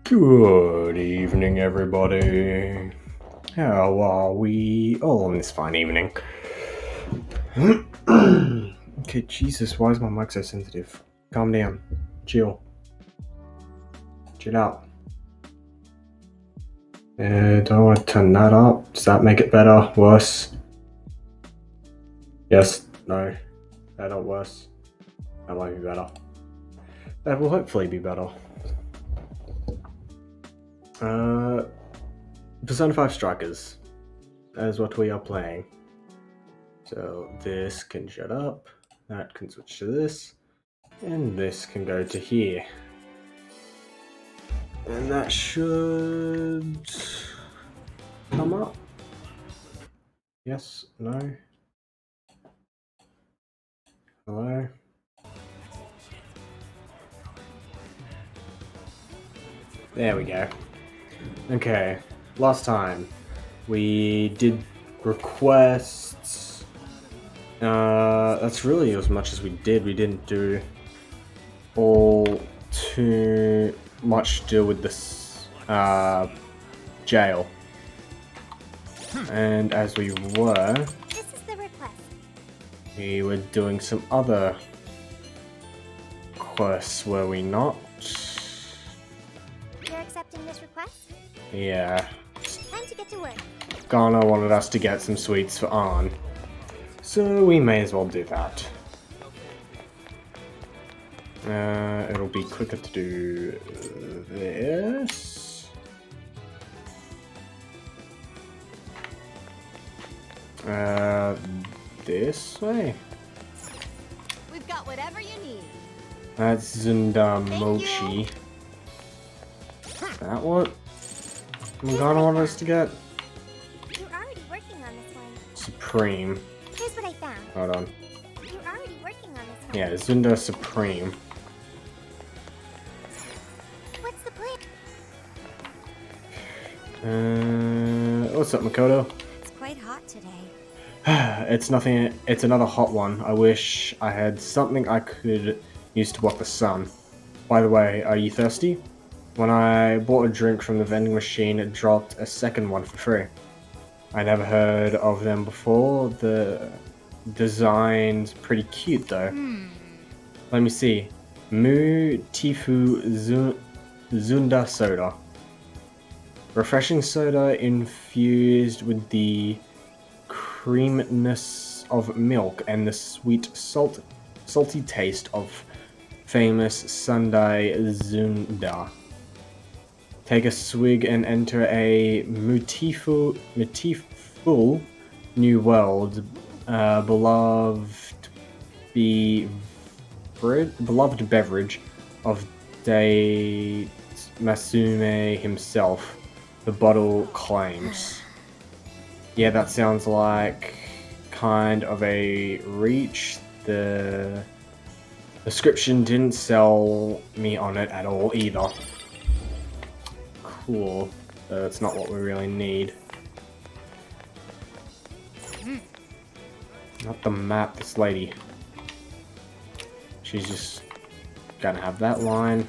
Good evening, everybody. How are we all on this fine evening? Okay, Jesus, why is my mic so sensitive? Calm down. Chill. Chill out. Do I want to turn that up? Does that make it better? Worse? Yes? No? Better? Worse? That might be better. That will hopefully be better. Persona 5 Strikers. That is what we are playing. So this can shut up, that can switch to this, and this can go to here. And that should come up. Yes, no. Hello. There we go. Okay, last time we did requests. That's really as much as we did. We didn't do all too much to do with this jail. And as we were, This is the request. we were doing some other quests, were we not? You're accepting this request? Yeah. Time to get to work. Ghana wanted us to get some sweets for Arn, so we may as well do that. It'll be quicker to do this. This way. We've got whatever you need. That's Zunda Mochi. That what Ghana wanted us to get? You're already working on this one. Supreme. Here's what I found. Hold on. You're already working on this one. Yeah, Zunda Supreme. What's the plan? What's up, Makoto? It's quite hot today. It's nothing. It's another hot one. I wish I had something I could use to block the sun. By the way, are you thirsty? When I bought a drink from the vending machine, it dropped a second one for free. I never heard of them before. The design's pretty cute though. Let me see. Mu Tifu Zunda soda. Refreshing soda infused with the creaminess of milk and the sweet salty taste of famous Sunday Zunda. Take a swig and enter a beautiful new world, beloved beverage of Date Masume himself, the bottle claims. Yeah, that sounds like kind of a reach. The description didn't sell me on it at all either. Cool. That's not what we really need. Not the map, this lady. She's just gonna have that line.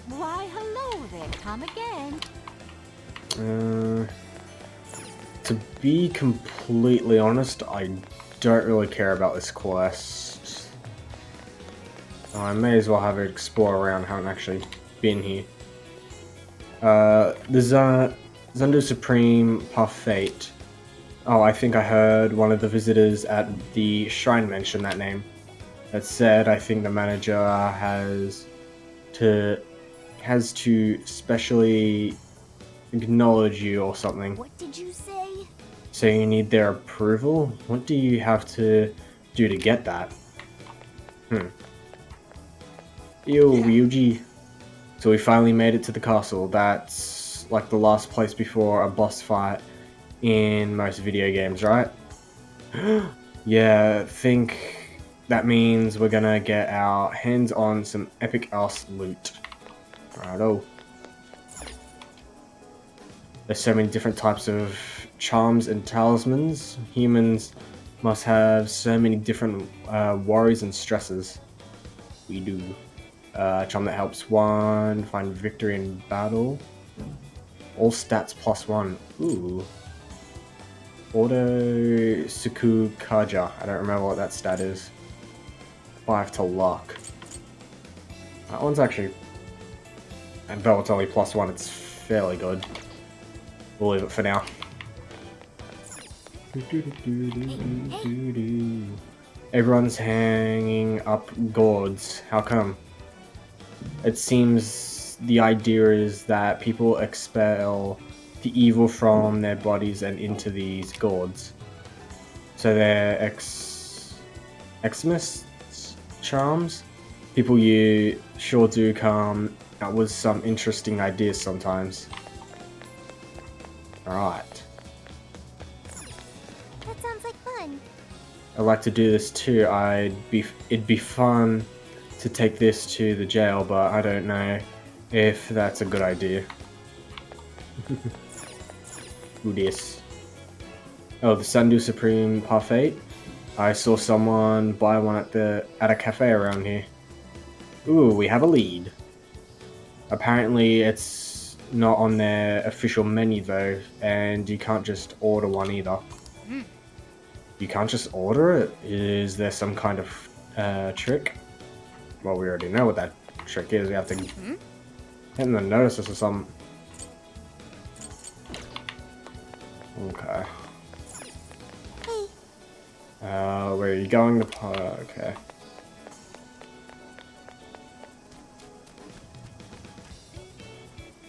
Why, hello there. Come again. To be completely honest, I don't really care about this quest. So I may as well have it explore around. Haven't actually been here. The Zunda Supreme Parfait. Oh, I think I heard one of the visitors at the shrine mention that name. That said, I think the manager has to specially acknowledge you or something. What did you say? So you need their approval? What do you have to do to get that? Yo, Ryuji. So we finally made it to the castle. That's like the last place before a boss fight in most video games, right? Yeah, think that means we're gonna get our hands on some epic ass loot. Righto. There's so many different types of charms and talismans. Humans must have so many different worries and stresses. We do. Charm that helps 1. Find victory in battle. All stats +1. Ooh. Auto Suku Kaja. I don't remember what that stat is. 5 to luck. That one's actually... And though it's only +1, it's fairly good. We'll leave it for now. Everyone's hanging up gourds. How come? It seems the idea is that people expel the evil from their bodies and into these gourds. So they're Xmas charms. People you sure do come out with some interesting ideas sometimes. Alright. That sounds like fun. I'd like to do this too. It'd be fun to take this to the jail, but I don't know if that's a good idea. Who this? Oh, the Sandu Supreme Parfait. I saw someone buy one at a cafe around here. Ooh, we have a lead. Apparently it's not on their official menu though, and you can't just order one either. You can't just order it? Is there some kind of trick? Well, we already know what that trick is. We have to hit the notices or something. Okay. Where are you going? Okay.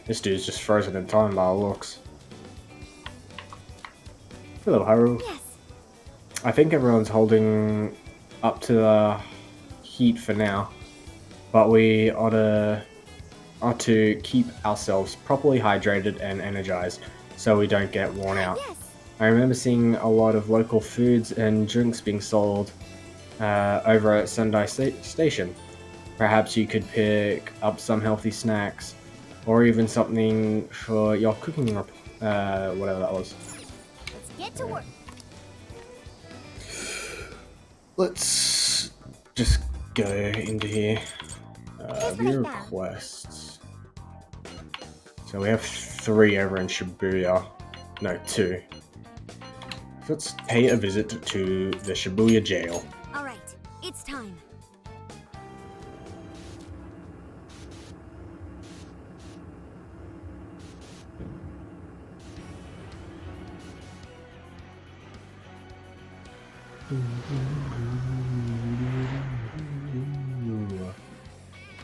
This dude's just frozen in time by the looks. Hello, Haru. Yes. I think everyone's holding up to the heat for now, but we ought to keep ourselves properly hydrated and energized so we don't get worn out. Yes. I remember seeing a lot of local foods and drinks being sold over at Sendai Station. Perhaps you could pick up some healthy snacks, or even something for your cooking, whatever that was. Let's get to work. Let's just go into here. View right now. requests. So we have 3 over in Shibuya. No, 2. Let's pay a visit to the Shibuya jail. All right, it's time.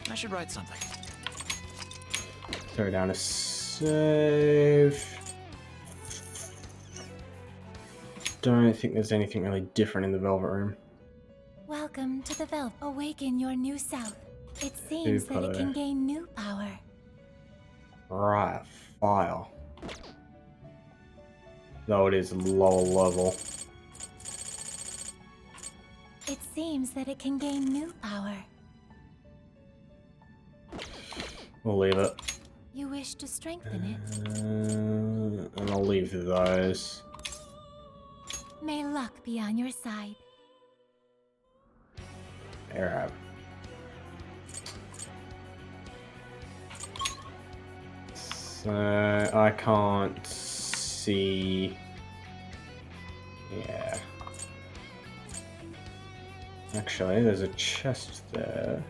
I should write something. Throw down a save. Don't think there's anything really different in the Velvet Room. Welcome to the Velvet. Awaken your new self. It seems that it can gain new power. Right, file. Though it is lower level. It seems that it can gain new power. We'll leave it. You wish to strengthen it. And I'll leave those. May luck be on your side. There. So I can't see. Yeah. Actually, there's a chest there.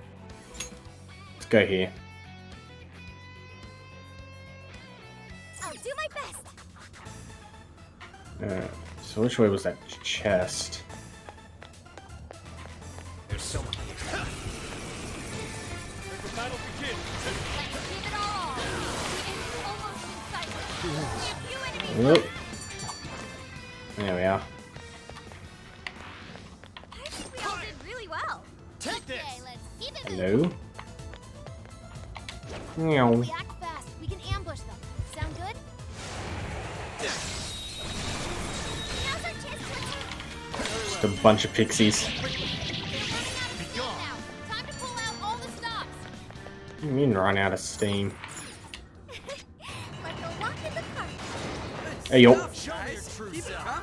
Let's go here. I'll do my best. So which way was that chest? There's someone here. Let's give it all. The end's almost in sight. We have few enemies Whoop. left. There we are. I think we all did really well. Take this. Okay, let's keep it moving. Hello? Meow. We act fast. We can ambush them. Sound good? Now's our chance to attack. Just a bunch of pixies. We're running out of steam now. Time to pull out all the stops. What do you mean run out of steam? Let's go walk in the cart. Hey yo. Show me your true self. Time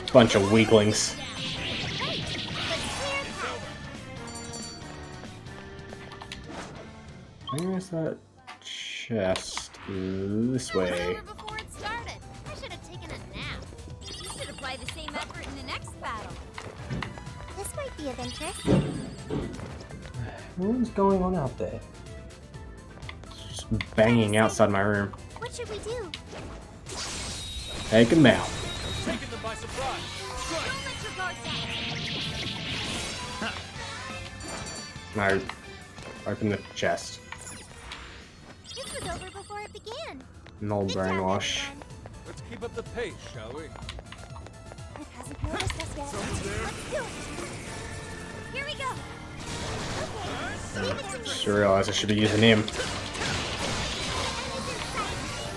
to Bunch of weaklings. Great. Let's clear Where's that chest? This It was way. over before it started. I should have taken a nap. You should apply the same effort in the next battle. This might be of interest. What's going on out there? Just banging outside my room. What should we do? Take him out. Taking them by surprise. Don't let your guard down. No. Open the chest. This was over before it began. No Good job, brainwash. everyone. Let's keep up the pace, shall we? It hasn't noticed us yet. Let's do it. Here we go. Okay, leave it to me. Just realized I should be using him. Enemy's in sight.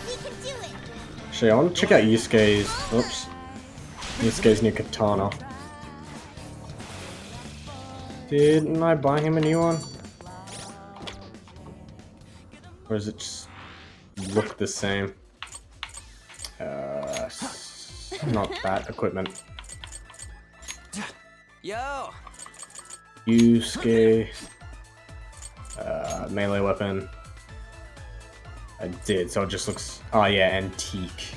We can do it. Actually, I want to check out Yusuke's. Oops. Yusuke's new katana. Didn't I buy him a new one? Or does it just look the same? Not that equipment. Yo! Yusuke. Melee weapon. I did, so it just looks. Oh yeah, antique.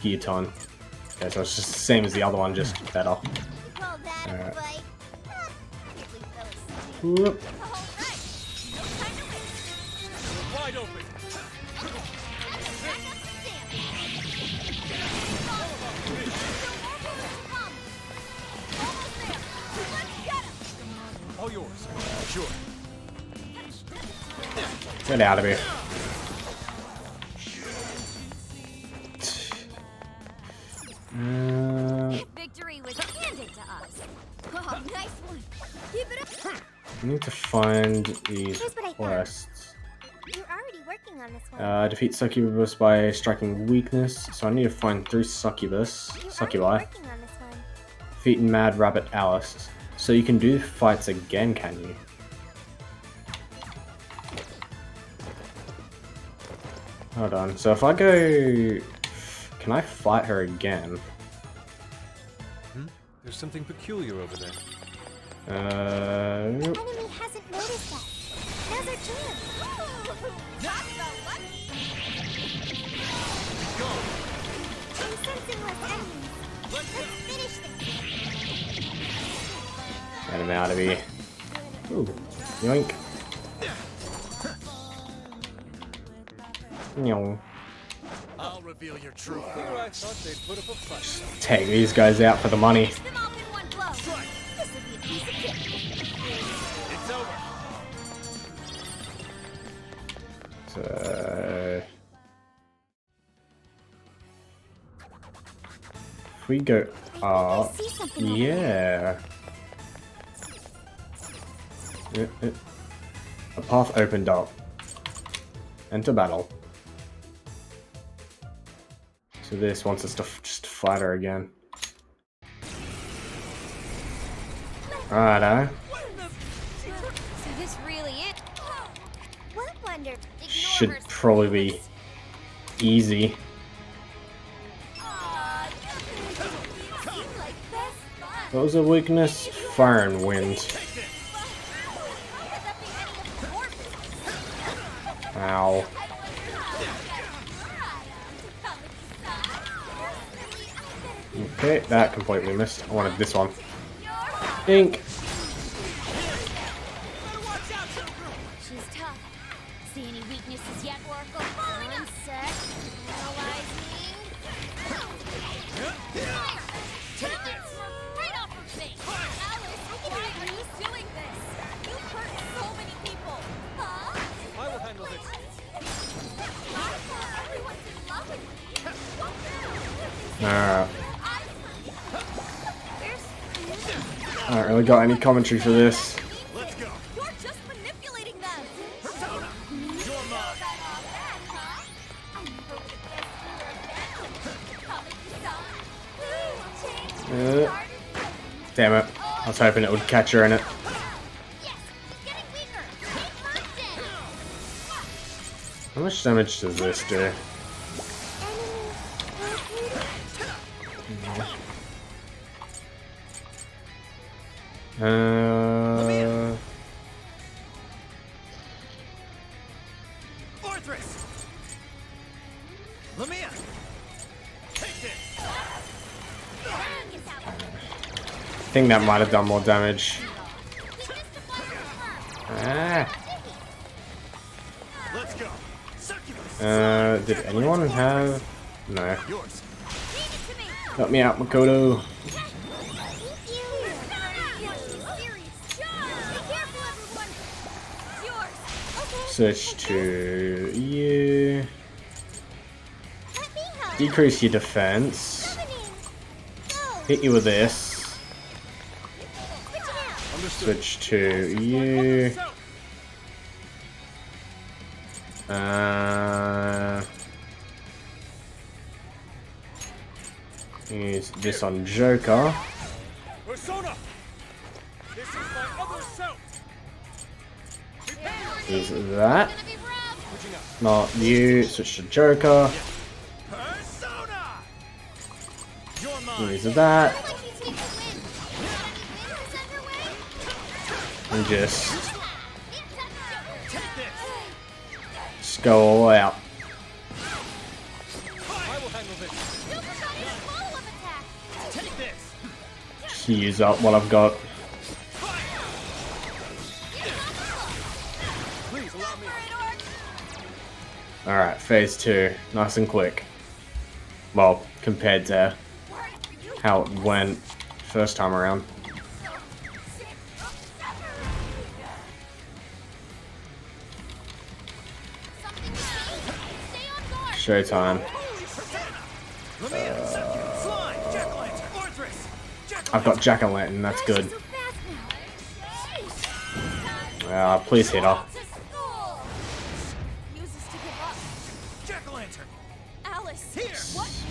Guillotine. Okay, so it's just the same as the other one, just better. You call that a Alright. fight? Technically fell asleep. Whoop. All right. No time to waste. Wide open! Back up and stand. Almost there. Let's get him. All yours. Sure. Get out of here. Victory was handed to us. Oh, nice one. Keep it up. I need to find these Here's what I found. quests. You're already working on this one. Defeat succubus by striking weakness. So I need to find 3 succubus. You're already Succubi. working on this one. Defeat Mad Rabbit Alice. So you can do fights again, can you? Hold on. So if I go... Can I fight her again? There's something peculiar over there. Enemy hasn't noticed us. Now's our chance. Talk about lucky. Go! I'm sensing less enemies. Let's finish this. Get him out of here. Ooh. Yoink. Nyong. I'll reveal your truth. Here I thought they'd put up a fight. Take these guys out for the money. Finish them off in one blow. This will be a piece of cake. It's over. So... If we go up... see something over Yeah. A path opened up. Enter battle. So this wants us to just fight her again. Righto. So this really it? What wonder? Ignore Should her probably be easy. Aw, you seem like best fun. What was the weakness? Fire and wind. Ow. Okay, that completely missed. I wanted this one. Ink. She's tough. See any weaknesses yet, Oracle? One sec. Analyzing. Take this! Right off her face! Alice, why are you doing this? You hurt so many people! Huh? I will handle this. I thought everyone's in love with me. What now? Alright. Where's I don't really got any commentary for this. Let's go. You're just manipulating them! Persona! You're mine. Damn it. I was hoping it would catch her in it. How much damage does this do? think that might have done more damage. Ah. Let's go. Succubus. Did anyone have... No. Yours. Help me out, Makoto. Switch to you. Decrease your defense. Hit you with this. Switch to you. Use this on Joker. Persona. This is my other self. Use that. Not you. Switch to Joker. Persona. You're mine. Use that. And just go all out. I will handle this. Take this. Just use up what I've got. Please allow me. Alright, phase 2. Nice and quick. Well, compared to how it went first time around. Showtime. I've got Jack-o'-lantern, that's good. Please hit her.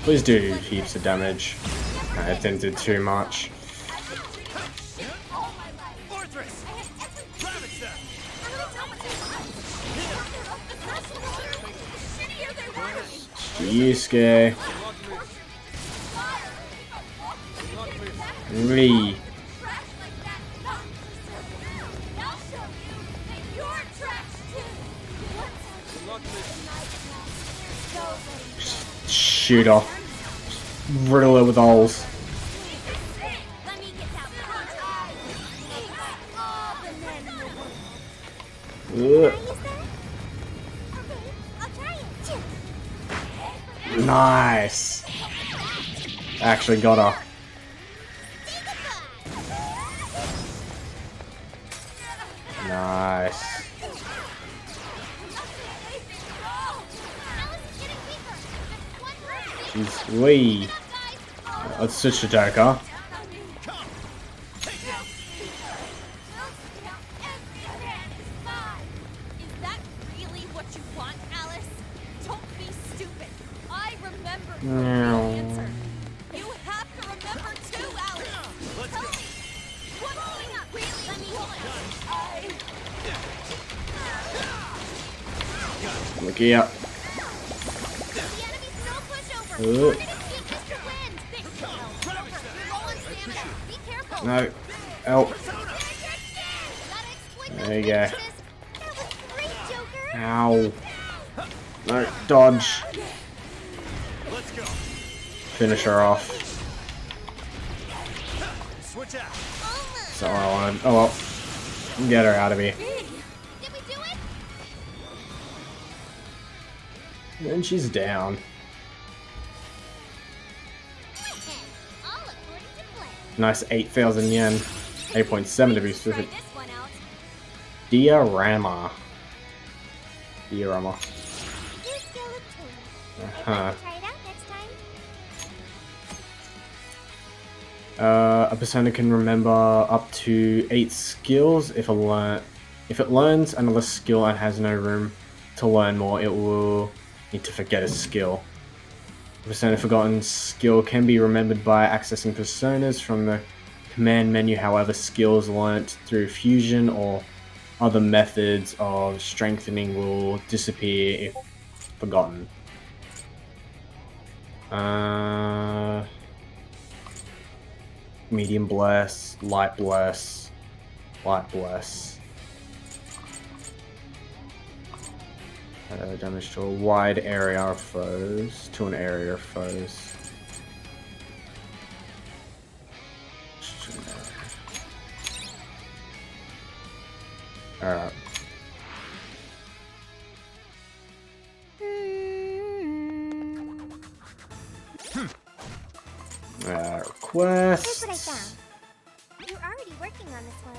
Please do heaps of damage. It didn't do too much. Yusuke. Lee. Shoot off. Riddle it with holes. Ugh. Nice. Actually got her. Nice. She's wee. Let's switch to Joker. Is that really what you want, Alice? Don't be stupid. I remember the answer. You have to remember too, Alice. Tell me, what's going up? Really? Let me hold. Looky up. The enemy's no pushover. Ugh. Target escape Mr. Wind. You're low on stamina. Be careful. No. Help. There you go. That was great, Joker. Ow. No. Dodge. Let's go. Finish her off. Switch out. Almost. That's all I wanted. Oh well. Get her out of here. Did we do it? And she's down. All according to plan. Nice 8,000 yen. 8.7 to be Try specific. this one out. Diorama. Diorama. Here's skeleton. Uh-huh. Try it out next time. A persona can remember up to 8 skills. If it learns another skill and has no room to learn more, it will need to forget a skill. A persona forgotten skill can be remembered by accessing personas from the command menu. However, skills learnt through fusion or other methods of strengthening will disappear if forgotten. Medium bless, light bless, light bless. Damage to a wide area of foes, to an area of foes. Alright. Here's what I Requests. found. You're already working on this one.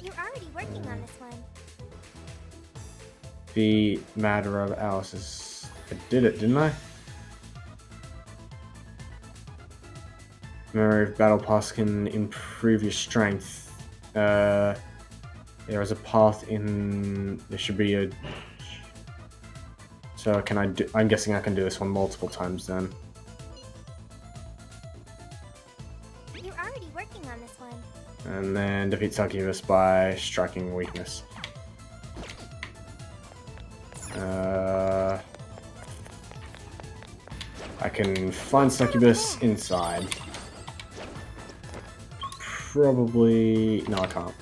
You're already working on this one. The matter of Alice's. I did it, didn't I? Memory of Battle Pass can improve your strength. There is a path in. There should be a. So can I do? I'm guessing I can do this one multiple times then. You're already working on this one. And then defeat Succubus by striking weakness. I can find Succubus inside. Probably... No, I can't.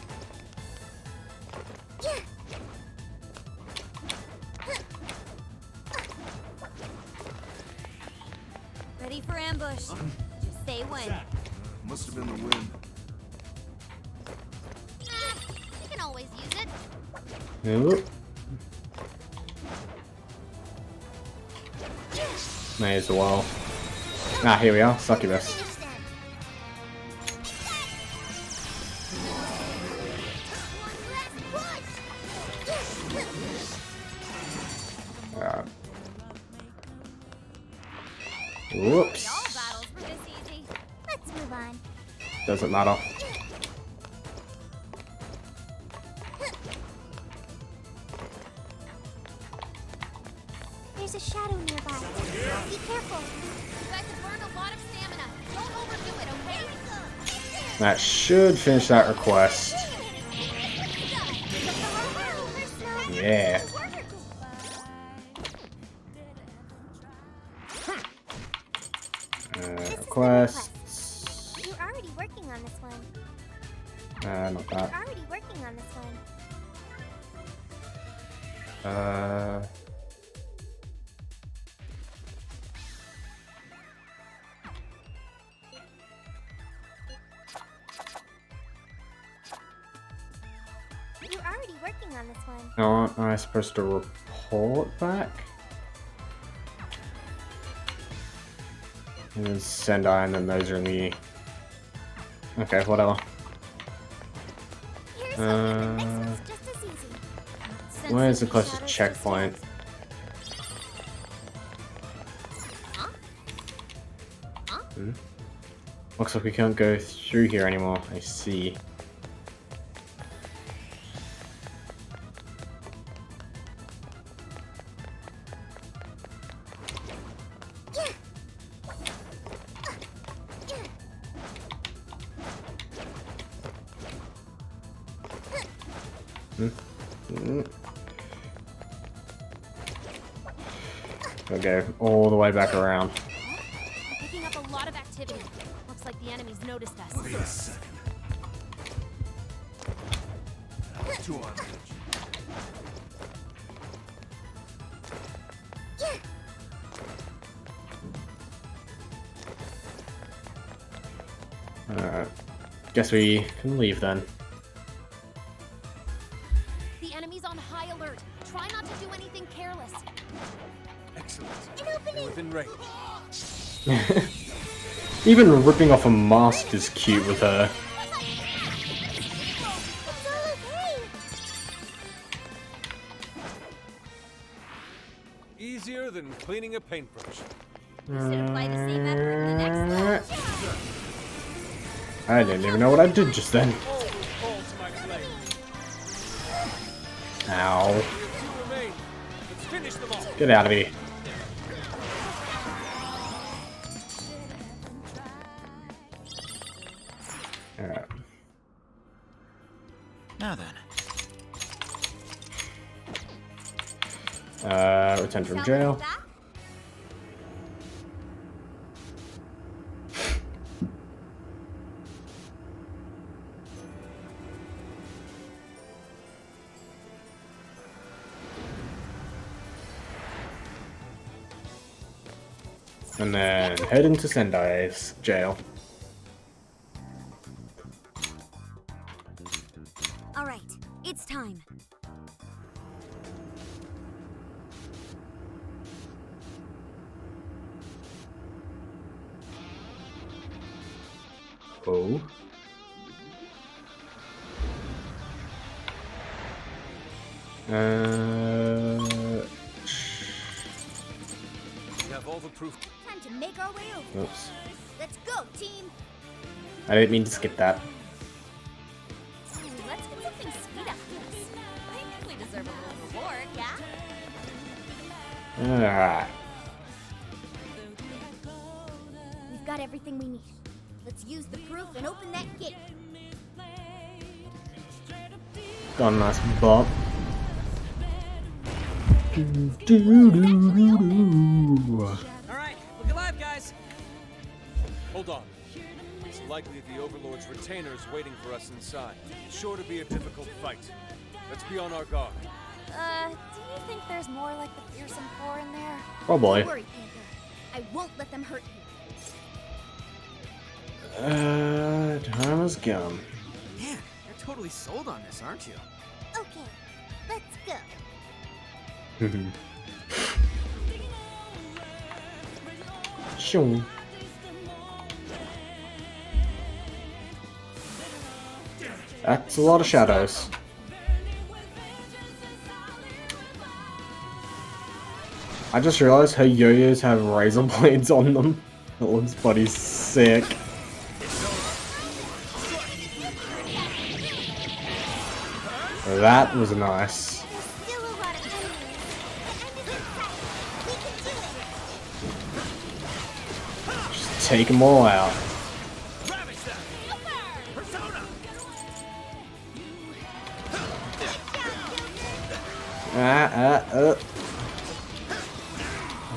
Ready for ambush. Just say when. Must have been the wind. You can always use it. Oop. May as well. Ah, here we are. Succubus. Finish them. Alright. All Whoops. battles were this easy. Let's move on. Doesn't matter. There's a shadow nearby. Be careful. You guys have burned a lot of stamina. Don't overdo it, okay? That should finish that request. Yeah. Requests. You're already working on this one. Not You're that. already working on this one. You're already working on this one. Aren't I supposed to report back? And then Sendai, and then those are in the... Okay, whatever. Here's something. The next one's just as easy. Where's the Sensing closest shadows checkpoint? Huh? Huh? Looks like we can't go through here anymore. I see. Okay, all the way back around. We're picking up a lot of activity. Looks like the enemies noticed us. Wait a second. Two on edge. Guess we can leave then. The enemy's on high alert. Try not to do anything careless. Excellent. An opening! Within range. Even ripping off a mask is cute with her. It's all okay. Easier than cleaning a paintbrush. You should apply the same effort in the next level. I didn't even know what I did just then. Always fall to my blade. Ow. Two remain. Let's finish them all. Get out of here. Alright. Now then. Return from Sound jail. like that? And then head into Sendai's jail. All right, it's time. Oh. We have all the proof. Time to make our way over. Oops. Let's go, team. I didn't mean to skip that. Let's get something sweet after this. I think we deserve a little reward, yeah? Alright. We've got everything we need. Let's use the proof and open that gate. Got a nice bump. Alright, look alive, guys! Hold on. It's likely the Overlord's retainers waiting for us inside. Sure to be a difficult fight. Let's be on our guard. Do you think there's more like the fearsome four in there? Probably. Don't worry, Panther. I won't let them hurt you. Time has come. Man, you're totally sold on this, aren't you? Okay, let's go. Shoo. That's a lot of shadows. I just realized her yo-yos have razor blades on them. It looks bloody sick. That was nice. There's still a lot of enemies. The end is in sight. We can do it. Just take them all out. Ravage that! Persona!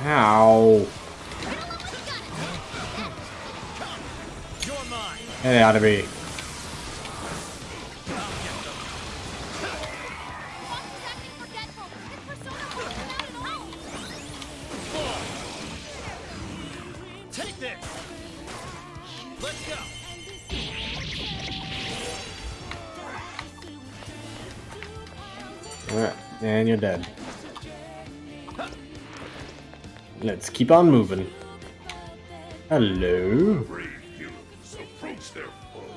Ow. You're mine! It ought to be. Take this! Let's go! Alright, and you're dead. Let's keep on moving. Hello. Brave heroes approach their foe.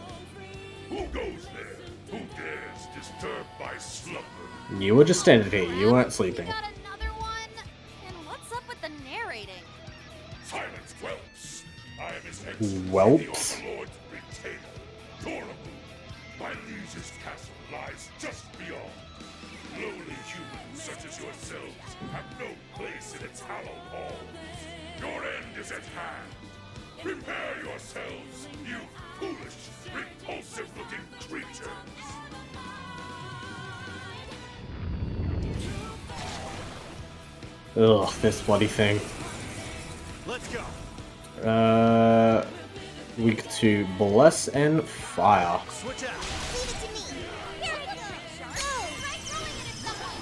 Who goes there? Who dares disturb my slumber? You were just standing here, you weren't sleeping. Got another one? And what's up with the narrating? Silence, whelps! I am his Whelps? the Overlord's retainer, Torable. My liege's castle lies just beyond. Lowly humans such as yourselves have no place in its hallowed halls. Your end is at hand. Prepare yourselves, you foolish, repulsive-looking creatures. Ugh, this bloody thing. Let's go! Weak to bless and fire. Switch out! Leave it to me. Here it goes. Go. Right going at it, someone.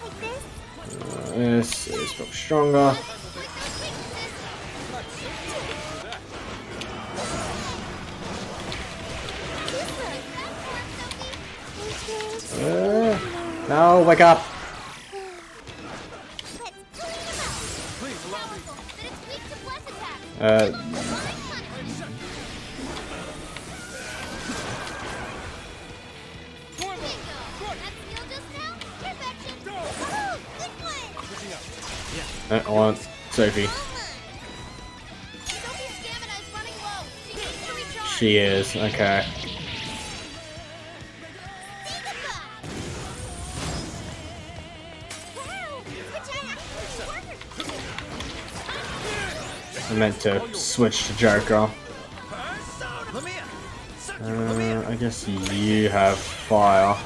Like this. This is much stronger. No, wake up. Please allow me. I want Sophie. She is, okay. I meant to switch to Joker. I guess you have fire.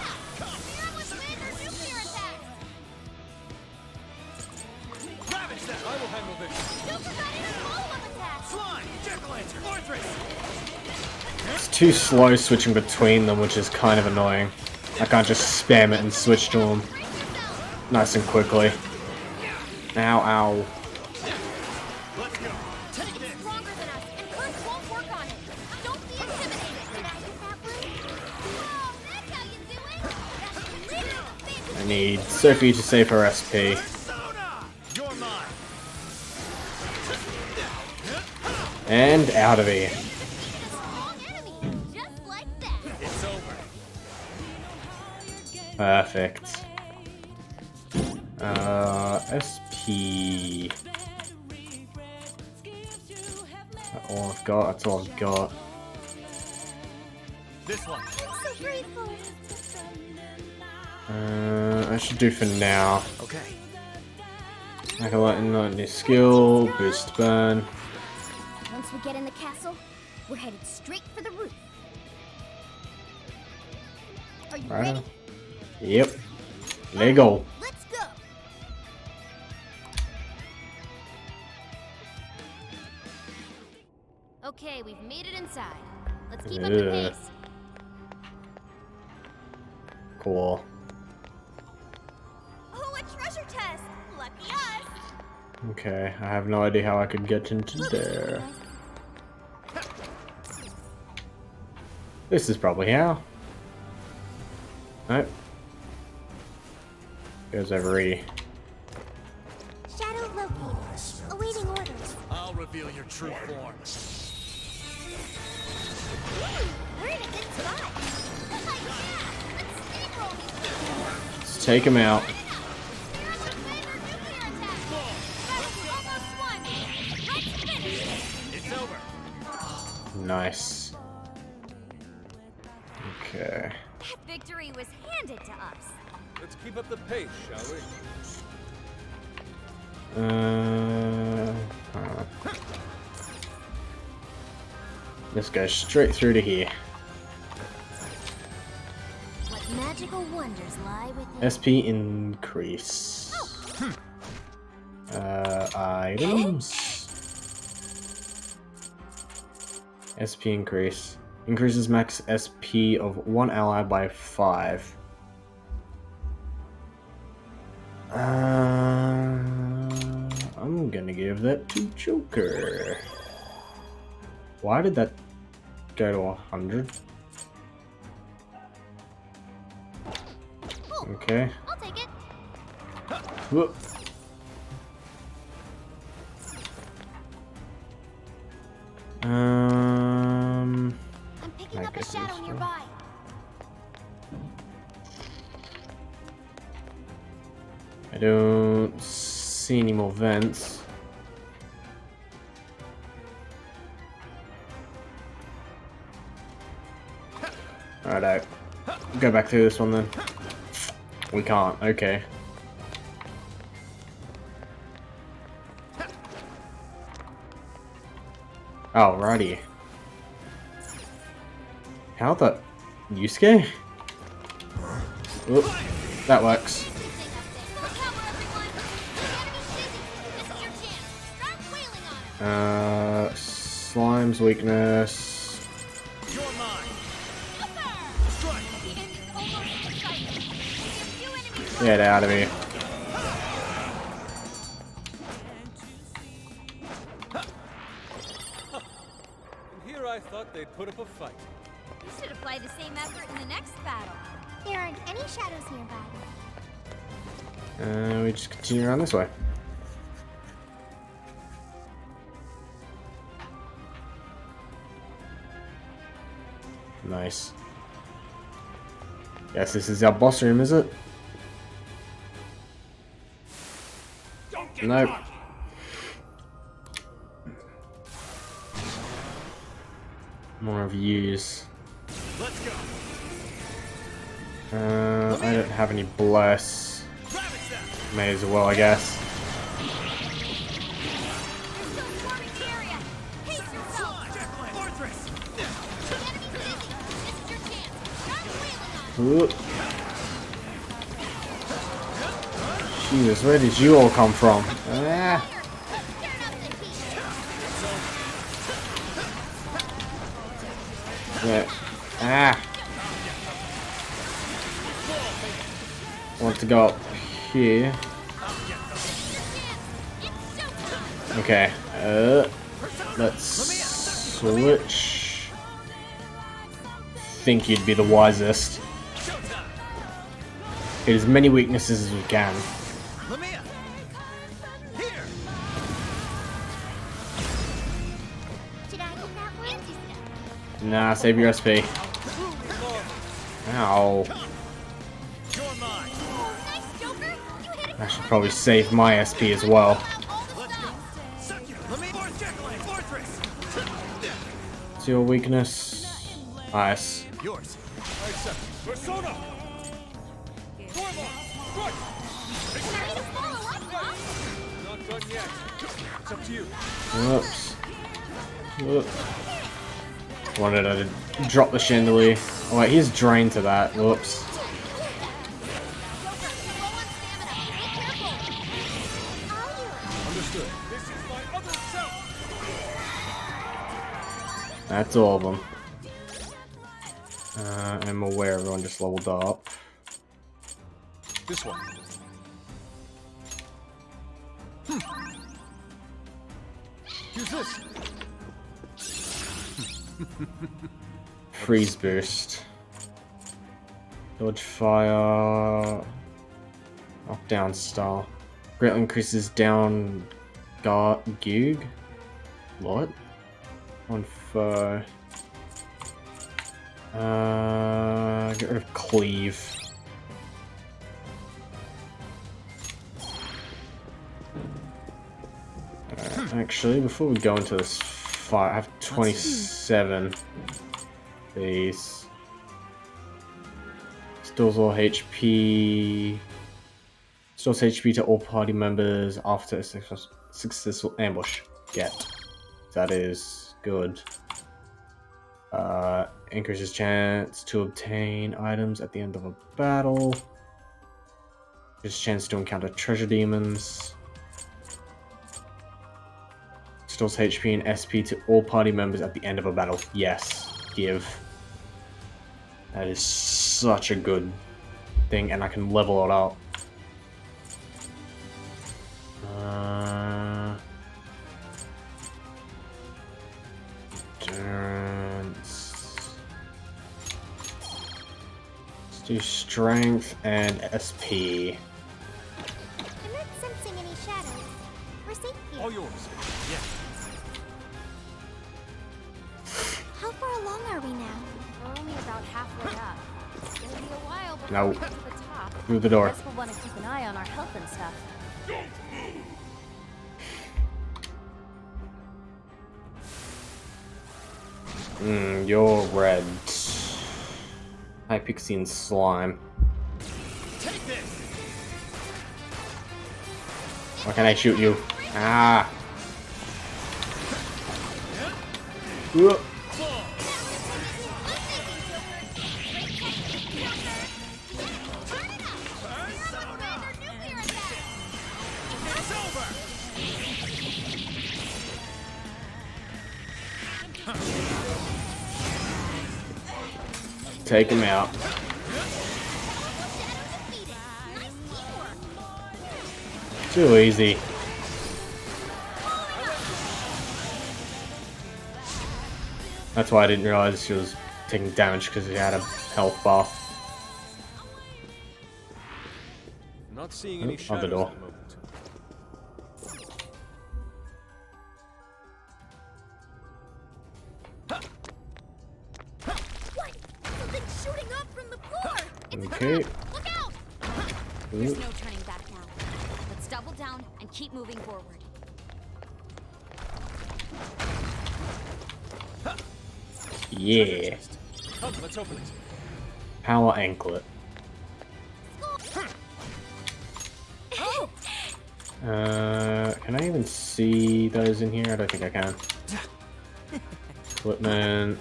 It's too slow switching between them, which is kind of annoying. I can't just spam it and switch to them nice and quickly. Ow, ow. Stronger than us, and curse won't work on it. Don't be intimidated. Did I get that one? Oh, that's how you do it. That's literally I need Sophie to save her SP. You're mine. And out of here. a strong enemy, just like that. It's over. Perfect. SP. That's all I've got. That's all I've got. This one. I'm so grateful. I should do for now. Okay. I can let in new skill, boost burn. Once we get in the castle, we're headed straight for the roof. Are you Right. ready? Yep. Lego. Let's go. Okay, we've made it inside. Let's keep up the Ugh. pace. Cool. Oh, a treasure chest! Lucky us! Okay, I have no idea how I could get into there. This is probably how. Nope. Goes over E. Shadow located. Awaiting orders. I'll reveal your true form. We're in a good spot. Yeah, let's steamroll these Let's take him out. It's over. Nice. Okay. That victory was handed to us. Let's keep up the pace, shall we? Let's go straight through to here. What magical wonders lie within. SP increase. Items. SP increase. Increases max SP of one ally by 5. I'm gonna give that to Joker. Why did that go to 100? Okay. I'll take it. Whoop. I'm picking I up a guess shadow this way. nearby. I don't see any more vents. Alright, go back through this one then. We can't, okay. Alrighty. How the... Yusuke? Oop, that works. Full power, everyone! The enemy's busy. This is your chance. Start wailing on him. Slime's weakness. You're mine. Strike! The end is almost in sight. We have few enemies left. Get out of here. And here I thought they'd put up a fight. We should apply the same effort in the next battle. There aren't any shadows nearby. We just continue around this way. Nice. Yes, this is our boss room, is it? Don't get Nope. cocky. More reviews. Let's go. I don't have any bless. Ravage them. May as well, I guess. They're still swarming the area. Pace yourself. Slime. Fortress. The enemy's busy. This is your chance. Start wailing on him. Oop. Jesus, where did you all come from? Ah. Turn up the heat. Yeah. Ah. Want to go up here. It's showtime. Okay. Let's Switch. Think you'd be the wisest. Get as many weaknesses as we can. Lamia. Here. Should I get that one? Nah, save your SP. Ow. You're mine. Oh, nice, Joker. You hit it. I should probably save my SP as well. Let's go. Suck you. Lamia. Fortress. What's your weakness? Nice. Yours. I accept. Persona! Tormund! Strike! Ready to follow up, huh? Not done yet. It's up to you. Whoops. Whoops. Wanted to drop the chandelier. Oh wait, he's drained to that. Whoops. Joker, you're low on stamina. Be careful. I'll do it. Understood. This is my other self. That's all of them. I'm aware everyone just leveled up. This one. Use this. Freeze burst. Dodge fire. Knockdown style. Greatly increases down Goog. What? On foe. Get rid of cleave. Actually, before we go into this fight, I have 27. These. Stores all HP. Stores HP to all party members after a successful ambush. Get. That is good. Increases chance to obtain items at the end of a battle. Increases chance to encounter treasure demons. Stores HP and SP to all party members at the end of a battle. Yes, give. That is such a good thing, and I can level it up. Endurance. Let's do strength and SP. I'm not sensing any shadows. We're safe here. All yours. Yeah. How far along are we now? We're only about halfway up. It's gonna be a while before No. we get to the top. Through the door. Guess we'll want to keep an eye on our health and stuff. You're red. Hypixene slime. Take this. Why can't I shoot you? Ah! Whoa. It's over. Take him out. Too easy. That's why I didn't realize she was taking damage, because she had a health bar. Not seeing any Other shadows door. at the moment. What? Something's shooting up from the floor. It's Okay. Look out! There's no turning back now. Let's double down and keep moving forward. Yeah. Come, let's open it. Power anklet. Oh! Can I even see those in here? I don't think I can. Equipment.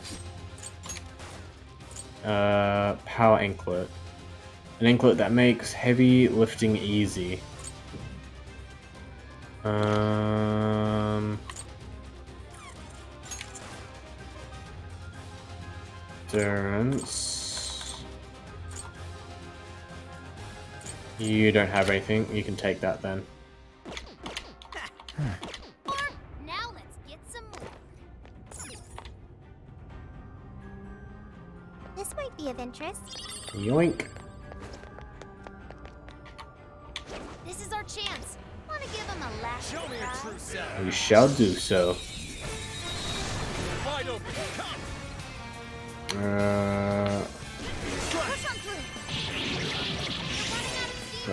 Power anklet. An anklet that makes heavy lifting easy. Endurance. You don't have anything. You can take that then. Now let's get some more. This might be of interest. Yoink. This is our chance. Want to give him a last Show me your try? true self. We shall do so. Wide open. Come. Push on through.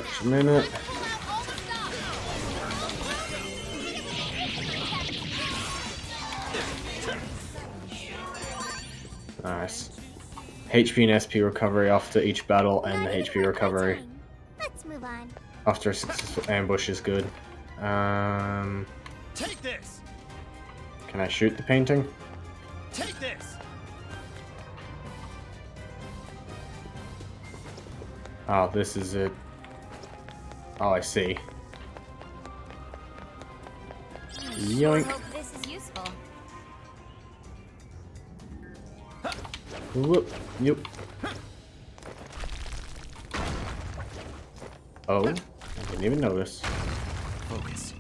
Just a minute. Pull out all the stops. Nice. HP and SP recovery after each battle, and the Not HP even worth my recovery time. Let's move on. after a successful ambush is good. Take this. Can I shoot the painting? Take this. Oh, this is it. Oh, I see. Yoink. Hope this is useful. Whoop. Yep. Oh, I didn't even notice. Focus.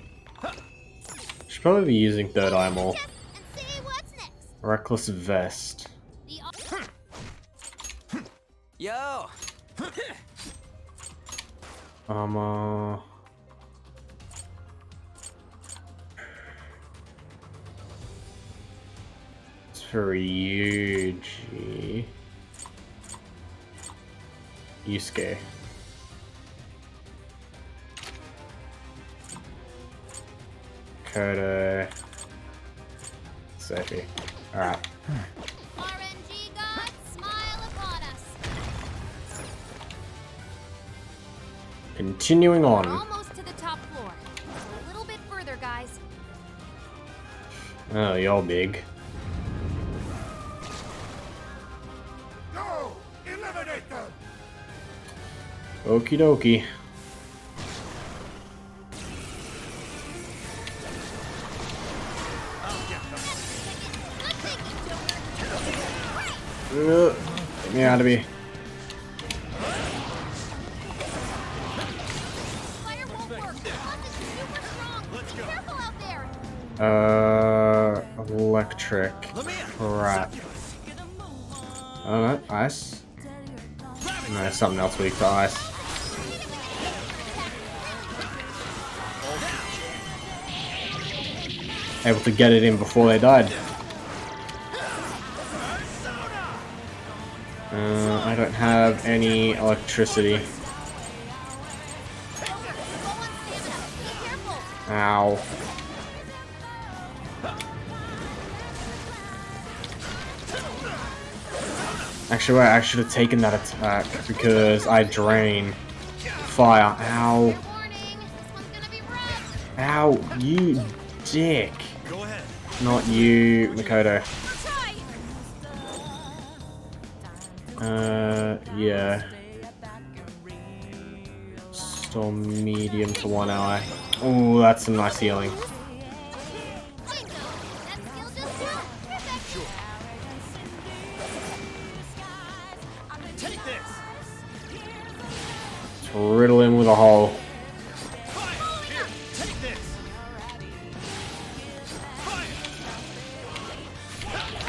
Should probably be using third eye more. And see what's next. Reckless vest. The Yo. It's for Yuji. Yusuke. Koda. Sophie. Alright. RNG gods, smile upon us. Continuing We're on. almost to the top floor. A little bit further, guys. Oh, you're big. Go! Eliminate them! Okie dokie. Get me out of here. Fire won't work. Plus it's super strong. Be careful out there. Electric. Let me in. Crap. Oh no, ice. No, something else weak to ice. Able to get it in before they died. I don't have any electricity. Go on stamina. Be careful. Ow. Actually, wait, I should have taken that attack because I drain fire. Ow. Warning. This one's gonna be rough. Ow, you dick. Go ahead. Not you, Makoto. Yeah. Storm medium to 1 ally. Oh, that's some nice healing. Bingo. That skill just worked. Perfect. Take this. Let's riddle him with a hole. Here. Take this. Fire. The enemy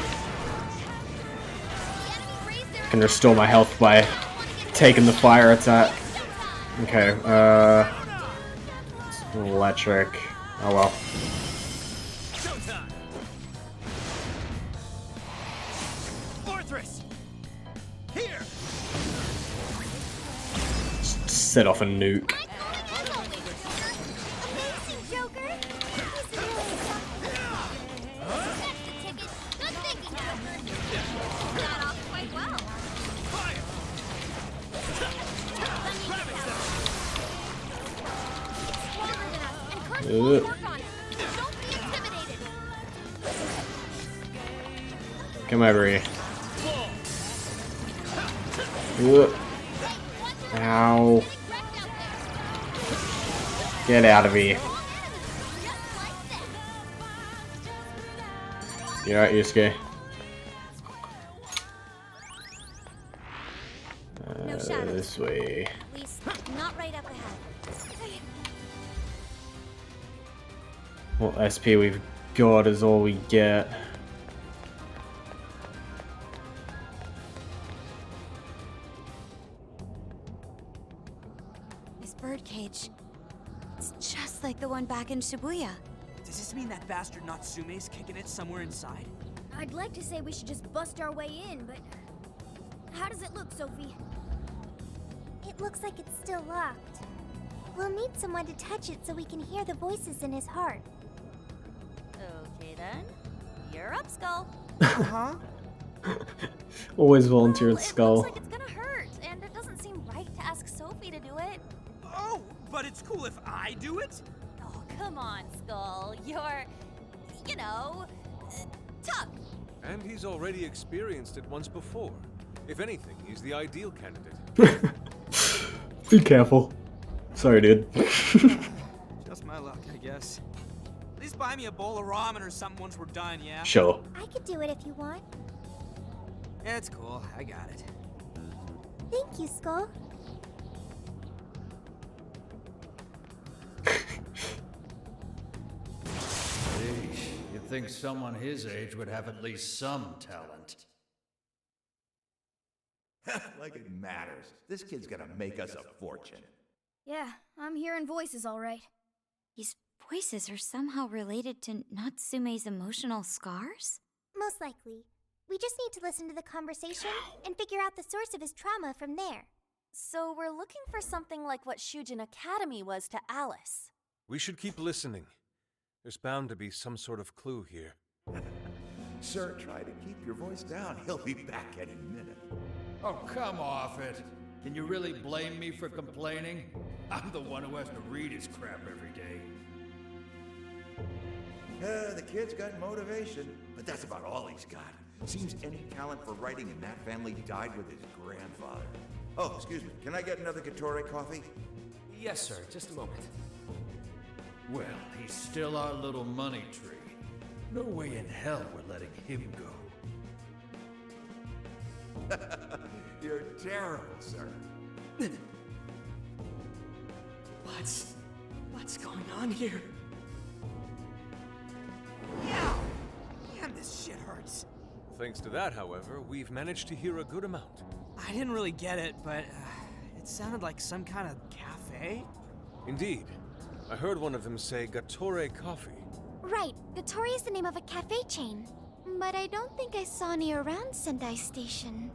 raised their Can restore my health by taking the fire attack. Okay, electric. Oh well. Showtime. Fortress. Here. Set off a nuke. Amazing, Joker. This is really something. That's the ticket. Good thinking, Joker. Got off quite well. Fire. Stronger than us, and Kurt Ugh. will work on it. Don't be intimidated. Come over here. Ugh. Ow. Get out of here. You alright, Yusuke? No shadows. This way. At least, not right up ahead. What SP we've got is all we get. birdcage. It's just like the one back in Shibuya. Does this mean that bastard Natsume's kicking it somewhere inside? I'd like to say we should just bust our way in, but how does it look, Sophie? It looks like it's still locked. We'll need someone to touch it so we can hear the voices in his heart. Okay then. You're up, Skull. Uh-huh. Always volunteer Well, at it Skull. looks like it's gonna hurt, and it doesn't seem right to ask Sophie to do it. Oh, but it's cool if I do it? Oh, come on, Skull. You're, you know, tough. And he's already experienced it once before. If anything, he's the ideal candidate. Be careful. Sorry, dude. Just my luck, I guess. At least buy me a bowl of ramen or something once we're done, yeah? Sure. I could do it if you want. Yeah, it's cool. I got it. Thank you, Skull. You'd think someone his age would have at least some talent. Like it matters. This kid's gonna make us a fortune. Yeah, I'm hearing voices all right. These voices are somehow related to Natsume's emotional scars? Most likely. We just need to listen to the conversation and figure out the source of his trauma from there. So we're looking for something like what Shujin Academy was to Alice. We should keep listening. There's bound to be some sort of clue here. Sir, try to keep your voice down. He'll be back any minute. Oh, come off it. Can you really blame me for complaining? I'm the one who has to read his crap every day. The kid's got motivation, but that's about all he's got. Seems any talent for writing in that family died with his grandfather. Oh, excuse me. Can I get another Gatorade coffee? Yes, sir. Just a moment. Well, he's still our little money tree. No way in hell we're letting him go. You're terrible, sir. What's going on here? Yeah. Damn, this shit hurts. Thanks to that, however, we've managed to hear a good amount. I didn't really get it, but it sounded like some kind of cafe. Indeed. I heard one of them say Gatore Coffee. Right, Gatori is the name of a cafe chain. But I don't think I saw any around Sendai Station.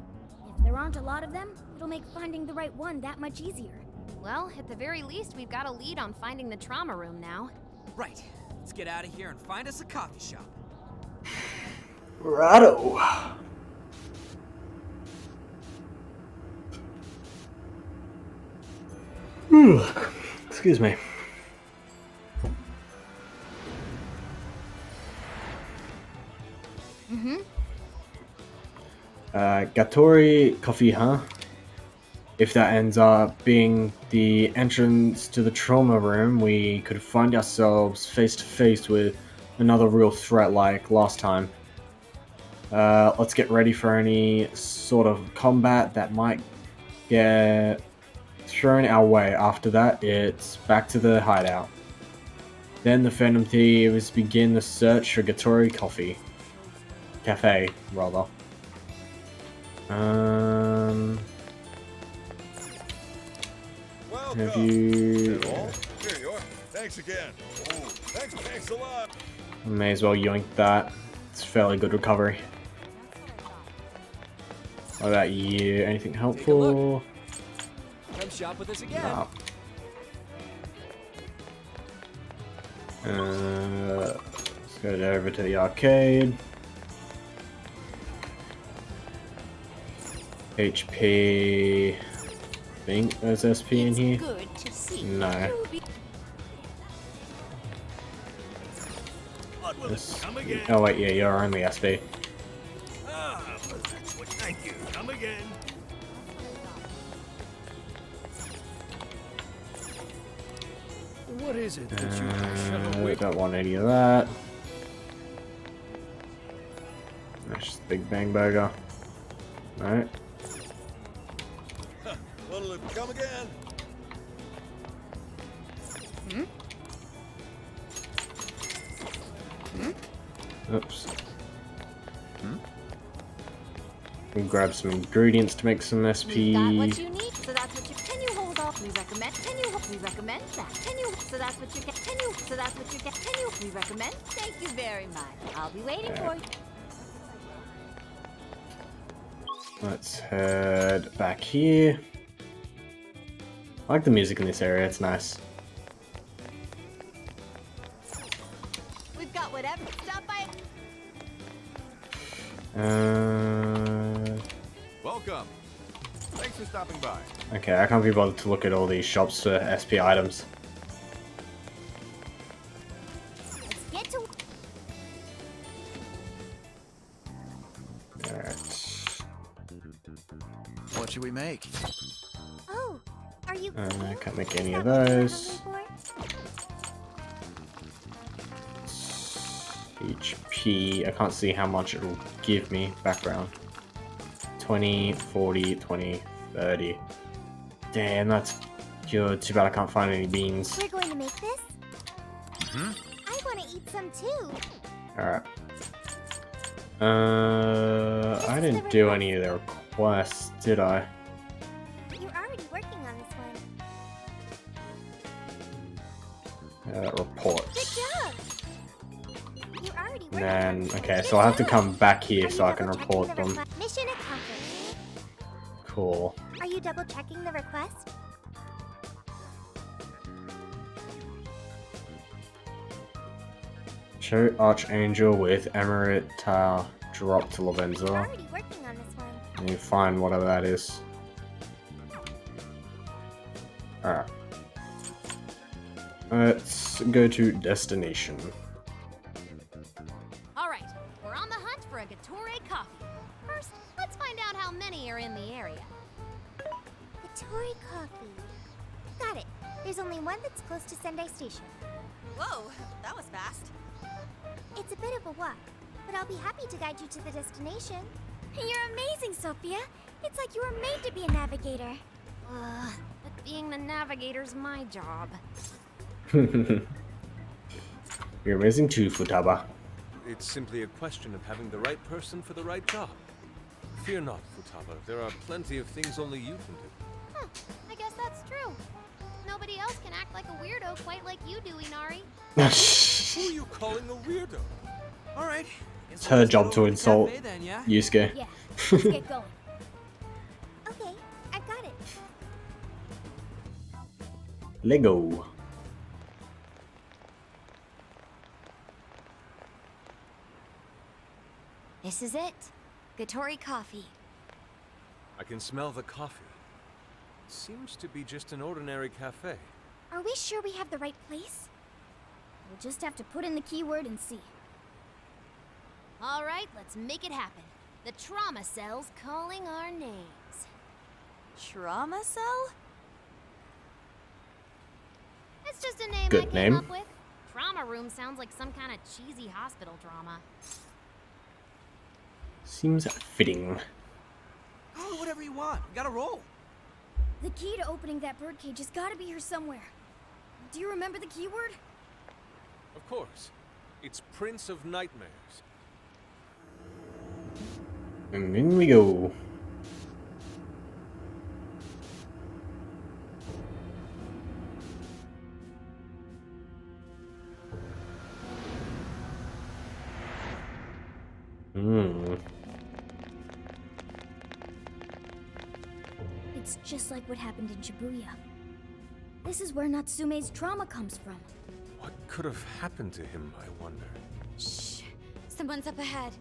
If there aren't a lot of them, it'll make finding the right one that much easier. Well, at the very least, we've got a lead on finding the trauma room now. Right. Let's get out of here and find us a coffee shop. Righto. Excuse me. Gatori Coffee, huh? If that ends up being the entrance to the trauma room, we could find ourselves face to face with another real threat like last time. Let's get ready for any sort of combat that might get thrown our way. After that, it's back to the hideout. Then the Phantom Thieves begin the search for Gatori Coffee. Cafe, rather. Welcome. Have you... Here you are. Thanks again. Oh, thanks a lot. May as well yoink that. It's fairly good recovery. What about you? Anything helpful? Come shop with us again. No. Let's go over to the arcade. HP. I think there's SP in here. Good to see. No. What will This- come again? Oh wait, yeah, you're only SP. Ah, well, that's what. Thank you. Come again. What is it that you shut We away? don't want any of that. That's just Big Bang Burger. Alright. What'll it come again? Oops. We'll grab some ingredients to make some We've got what SP. you need, so that's what you... Can you hold off? We recommend... Can you hold... We recommend that. Can you? So that's what you get. Can you? So that's what you get. Can you? We recommend. Thank you very much. I'll be waiting for you. Let's head back here. I like the music in this area, it's nice. We've got whatever. Stop by. Welcome. Thanks for stopping by. Okay, I can't be bothered to look at all these shops for SP items. Let's get to. Alright. What should we make? Oh, are you? I can't make any Is of that what you're those. looking for? HP, I can't see how much it'll give me. Background. 20, 40, 20, 30. Damn, that's good. Too bad I can't find any beans. We're going to make this? I want to eat some too. Alright. I didn't do any of the requests, did I? You're already working on this one. Reports. Good job. You're already working And on this one. okay, Good so I'll have to job. come back here Are so you I can double-checking report the them. request? Mission accomplished. Cool. Are you double checking the request? Show Archangel with Emerita drop to You're Lavenza. already working on this one. And you find whatever that is. Alright. Let's go to destination. All right, we're on the hunt for a Gatorade coffee. First, let's find out how many are in the area. Tori coffee. Got it. There's only one that's close to Sendai Station. Whoa, that was fast. It's a bit of a walk, but I'll be happy to guide you to the destination. You're amazing, Sophia. It's like you were made to be a navigator. But being the navigator's my job. You're amazing too, Futaba. It's simply a question of having the right person for the right job. Fear not, Futaba. There are plenty of things only you can do. Huh, I guess that's true. Nobody else can act like a weirdo quite like you do, Inari. Who are you calling a weirdo? All right. It's her job to insult Then, yeah? Yusuke. Yeah, let's get going. Okay, I've got it. Lego. This is it. Gatori coffee. I can smell the coffee. It seems to be just an ordinary cafe. Are we sure we have the right place? We'll just have to put in the keyword and see. All right, let's make it happen. The trauma cell's calling our names. Trauma cell? It's just a name I Good came name. up with. Trauma room sounds like some kind of cheesy hospital drama. Seems fitting. Call it whatever you want. We gotta roll. The key to opening that birdcage has got to be here somewhere. Do you remember the keyword? Of course. It's Prince of Nightmares. And in we go. It's just like what happened in Shibuya. This is where Natsume's trauma comes from. What could have happened to him, I wonder? Shh. Someone's up ahead.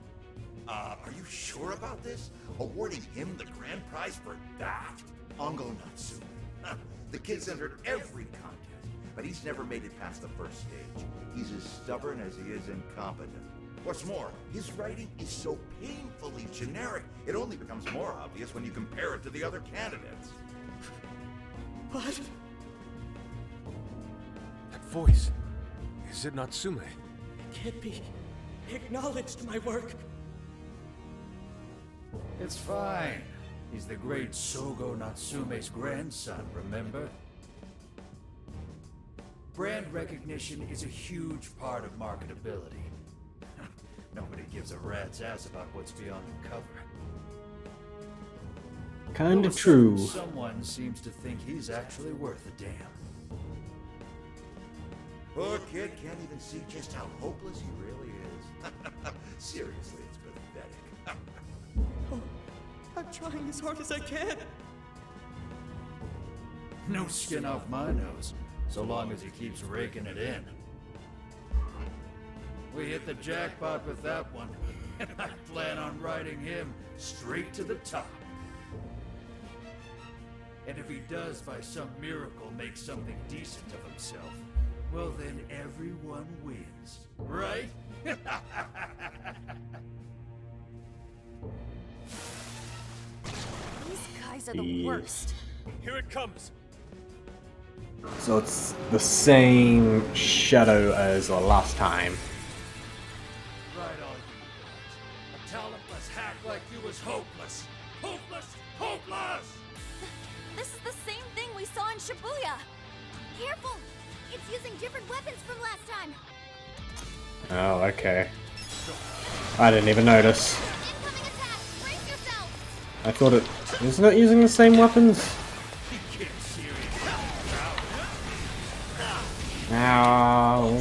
Are you sure about this? Awarding him the grand prize for that? Ongo Natsume. The kid's entered every contest, but he's never made it past the first stage. He's as stubborn as he is incompetent. What's more, his writing is so painfully generic, it only becomes more obvious when you compare it to the other candidates. What? That voice. Is it Natsume? Can't be. Acknowledged my work. It's fine. He's the great Sogo Natsume's grandson, remember? Brand recognition is a huge part of marketability. Nobody gives a rat's ass about what's beyond the cover. Kinda All of a true. sudden, someone seems to think he's actually worth a damn. Poor kid can't even see just how hopeless he really is. Seriously, it's pathetic. I'm trying as hard as I can. No skin off my nose, so long as he keeps raking it in. We hit the jackpot with that one, and I plan on riding him straight to the top. And if he does by some miracle make something decent of himself, well then everyone wins, right? These guys are the worst. Here it comes. So it's the same shadow as the last time. Right on you. A talentless hack like you is hopeless. Hopeless! Hopeless! This is the same thing we saw in Shibuya. Careful! It's using different weapons from last time. Oh, okay. I didn't even notice. Incoming attack! Brace yourself! I thought it... Isn't it using the same weapons? Ow.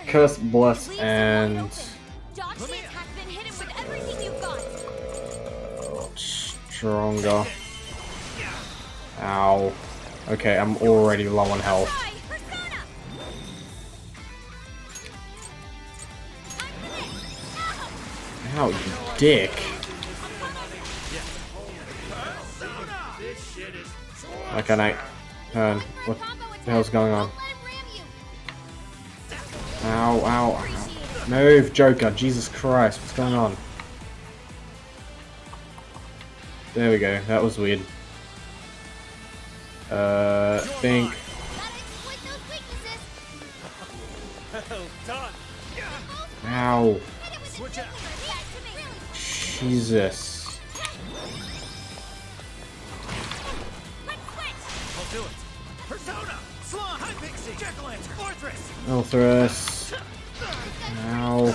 Curse, Bless, and... Stronger. Ow. Okay, I'm already low on health. Ow, you dick. Why can't I turn? What the hell's going on? Ow, ow, ow. Move, Joker. Jesus Christ, what's going on? There we go, that was weird. Think. Ow. Jesus. I'll do it. Persona! Slaw! High Pixie! Jack-o'-lantern! Fortress! Ulthrus. Ow.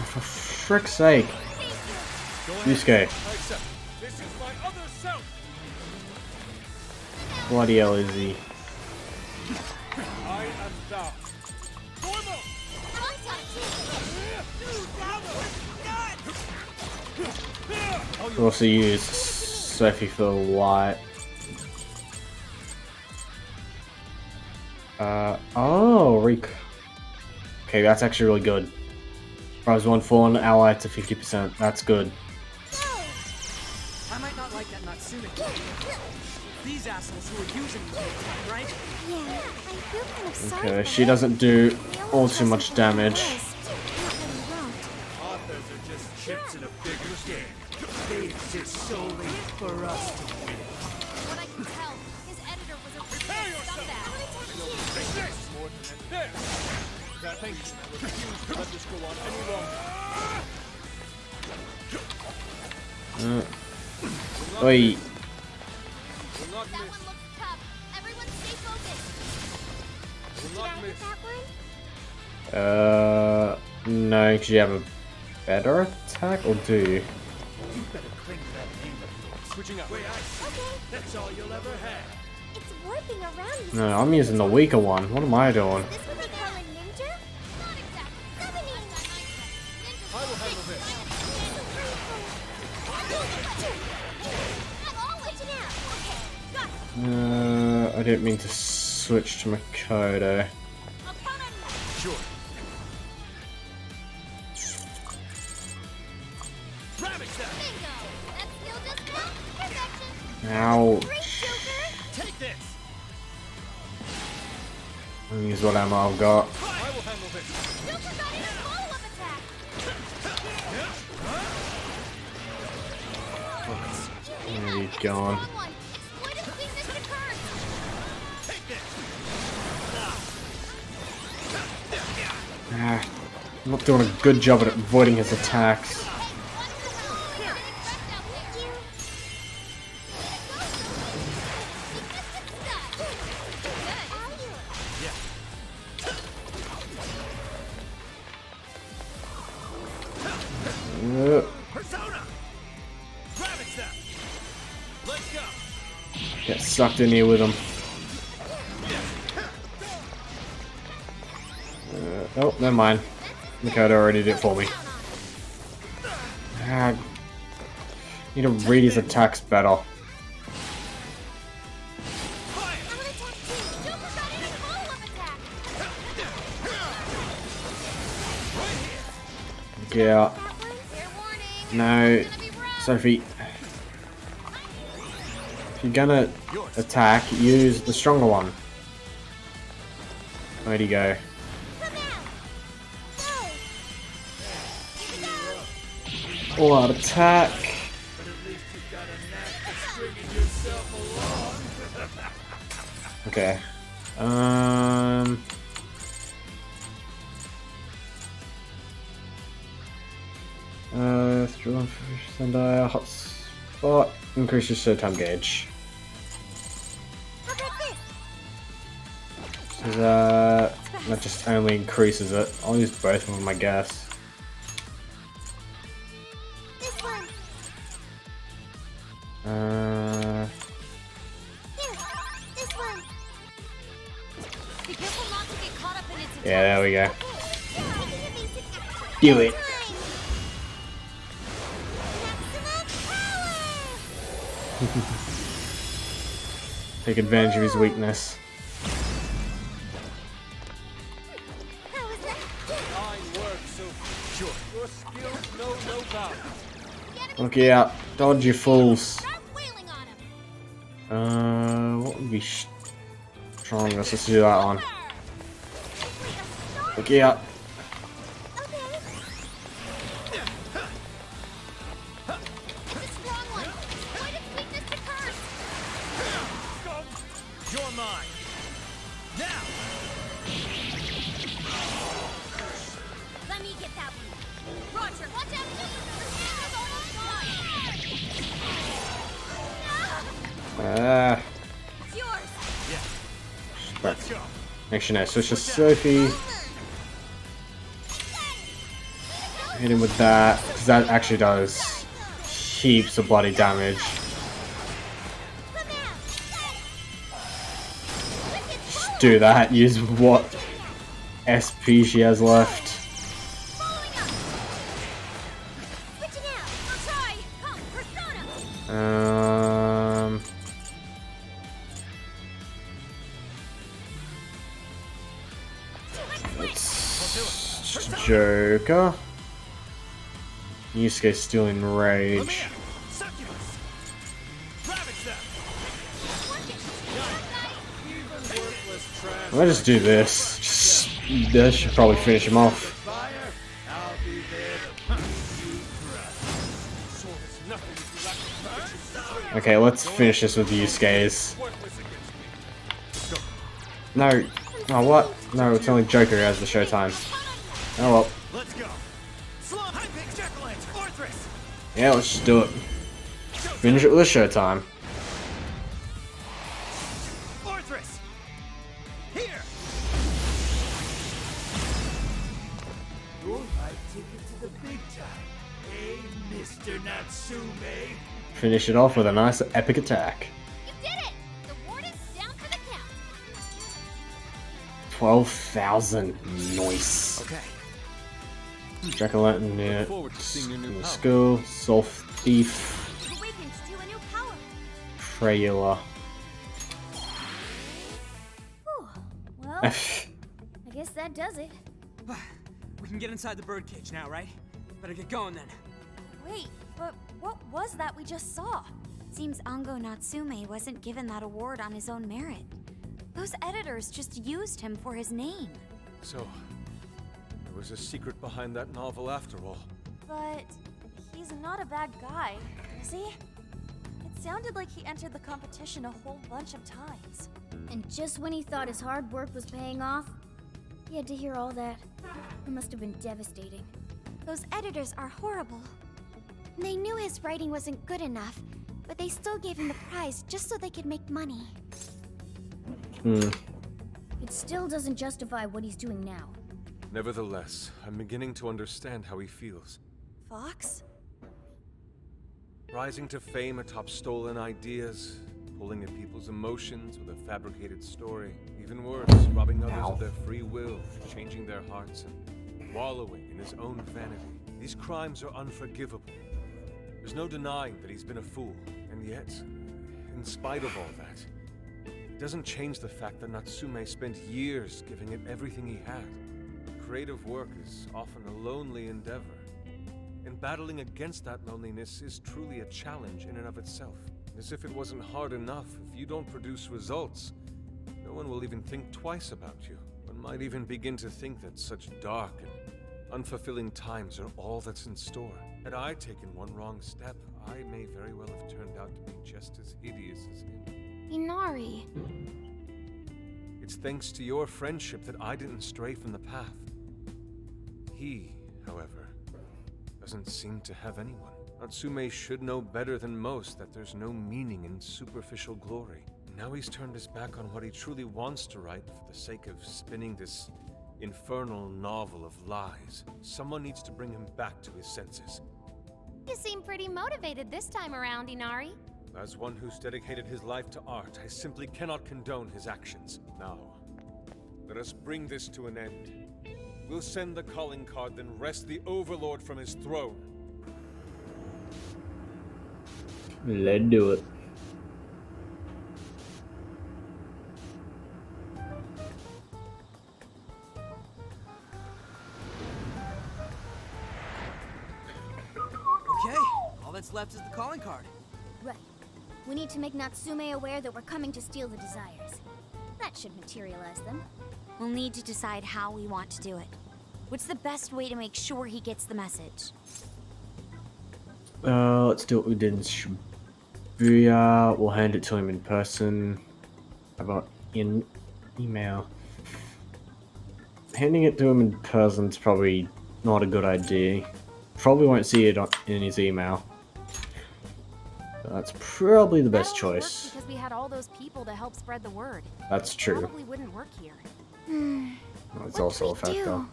For frick's sake. Yusuke. This is my other self. Bloody hell is he? I am thou. Formo! Also use Sophie for White. Oh, okay, that's actually really good. Prize 1 for an ally to 50%. That's good. I might not like that Natsume. These assholes who are using me, right? Yeah, I feel kind of sorry. Okay, she doesn't do all too much damage. Authors are just chips in a bigger game. They exist solely for us to win. What I can tell, his editor was a Prepare yourself! Take this! More than this! That thing I refuse to let this go on any longer. Oi. Will not That one miss. looks tough. Everyone stay focused. Will not miss. That one? No, because you have a better attack, or do you? You better cling to that name of yours. Switching up. Wait, that's all you'll ever have. It's warping around you. No, I'm using the weaker one. What am I doing? Is this what they call a ninja? Not exactly. Summoning! I will handle this. I didn't mean to switch to Makoto. Sure. Ouch. Take this. I'll use what ammo I've got. I will handle this. There you gone. Ah, I'm not doing a good job at avoiding his attacks. Persona! Rabbit step! Let's go! sucked in here with him. Oh, never mind. Makoto already did it for me. Need to read his attacks better. Yeah. No, Sophie. If you're gonna attack, use the stronger one. Where'd he go? All out attack. Okay. Through and hot spot increases showtime gauge. So that just only increases it. I'll use both of them, I guess. Yeah, there we go. Do it. Take advantage of his weakness. Look out, dodge you fools. What would be strongest? Let's do that one. Look out. You're mine. Now. Let me get that one. Roger, watch out! It's yours. Yeah. Let's go. Actually, no. Switch to Sophie. Hit him with that, because that actually does heaps of bloody damage. Just do that. Use what SP she has left. It's Joker. Yusuke's still in rage. I'll just do this. This should probably finish him off. Okay, let's finish this with Yusuke's. No. Oh, what? No, it's only Joker who has the showtime. Oh well. Let's go. Yeah, let's just do it. Finish it with a showtime. Here. Your right ticket to the big time, hey, Mr. Natsume. Finish it off with a nice epic attack. You did it! The ward is down for the count. 12,000. Nice. Okay. Jack-o'-lantern, yeah. Skill, Soul Thief, Frayula. Well, I guess that does it. We can get inside the birdcage now, right? Better get going then. Wait, but what was that we just saw? Seems Ango Natsume wasn't given that award on his own merit. Those editors just used him for his name. So, there was a secret behind that novel after all. But he's not a bad guy, is he? It sounded like he entered the competition a whole bunch of times. And just when he thought his hard work was paying off, he had to hear all that. It must have been devastating. Those editors are horrible. They knew his writing wasn't good enough, but they still gave him the prize just so they could make money. It still doesn't justify what he's doing now. Nevertheless, I'm beginning to understand how he feels. Fox? Rising to fame atop stolen ideas, pulling at people's emotions with a fabricated story. Even worse, robbing others of their free will, changing their hearts, and wallowing in his own vanity. These crimes are unforgivable. There's no denying that he's been a fool, and yet, in spite of all that, it doesn't change the fact that Natsume spent years giving it everything he had. Creative work is often a lonely endeavor, and battling against that loneliness is truly a challenge in and of itself. As if it wasn't hard enough, if you don't produce results, no one will even think twice about you. One might even begin to think that such dark and unfulfilling times are all that's in store. Had I taken one wrong step, I may very well have turned out to be just as hideous as him. Inari. It's thanks to your friendship that I didn't stray from the path. He, however, doesn't seem to have anyone. Natsume should know better than most that there's no meaning in superficial glory. Now he's turned his back on what he truly wants to write for the sake of spinning this infernal novel of lies. Someone needs to bring him back to his senses. You seem pretty motivated this time around, Inari. As one who's dedicated his life to art, I simply cannot condone his actions. Now, let us bring this to an end. We'll send the calling card, then wrest the Overlord from his throne. Let's do it. Okay, all that's left is the calling card. Right. We need to make Natsume aware that we're coming to steal the desires. That should materialize them. We'll need to decide how we want to do it. What's the best way to make sure he gets the message? Let's do what we did in Shibuya. We'll hand it to him in person. How about in email? Handing it to him in person is probably not a good idea. Probably won't see it in his email. So that's probably the best choice. Because we had all those people to help spread the word. That's true. Probably wouldn't work here. It's also a factor.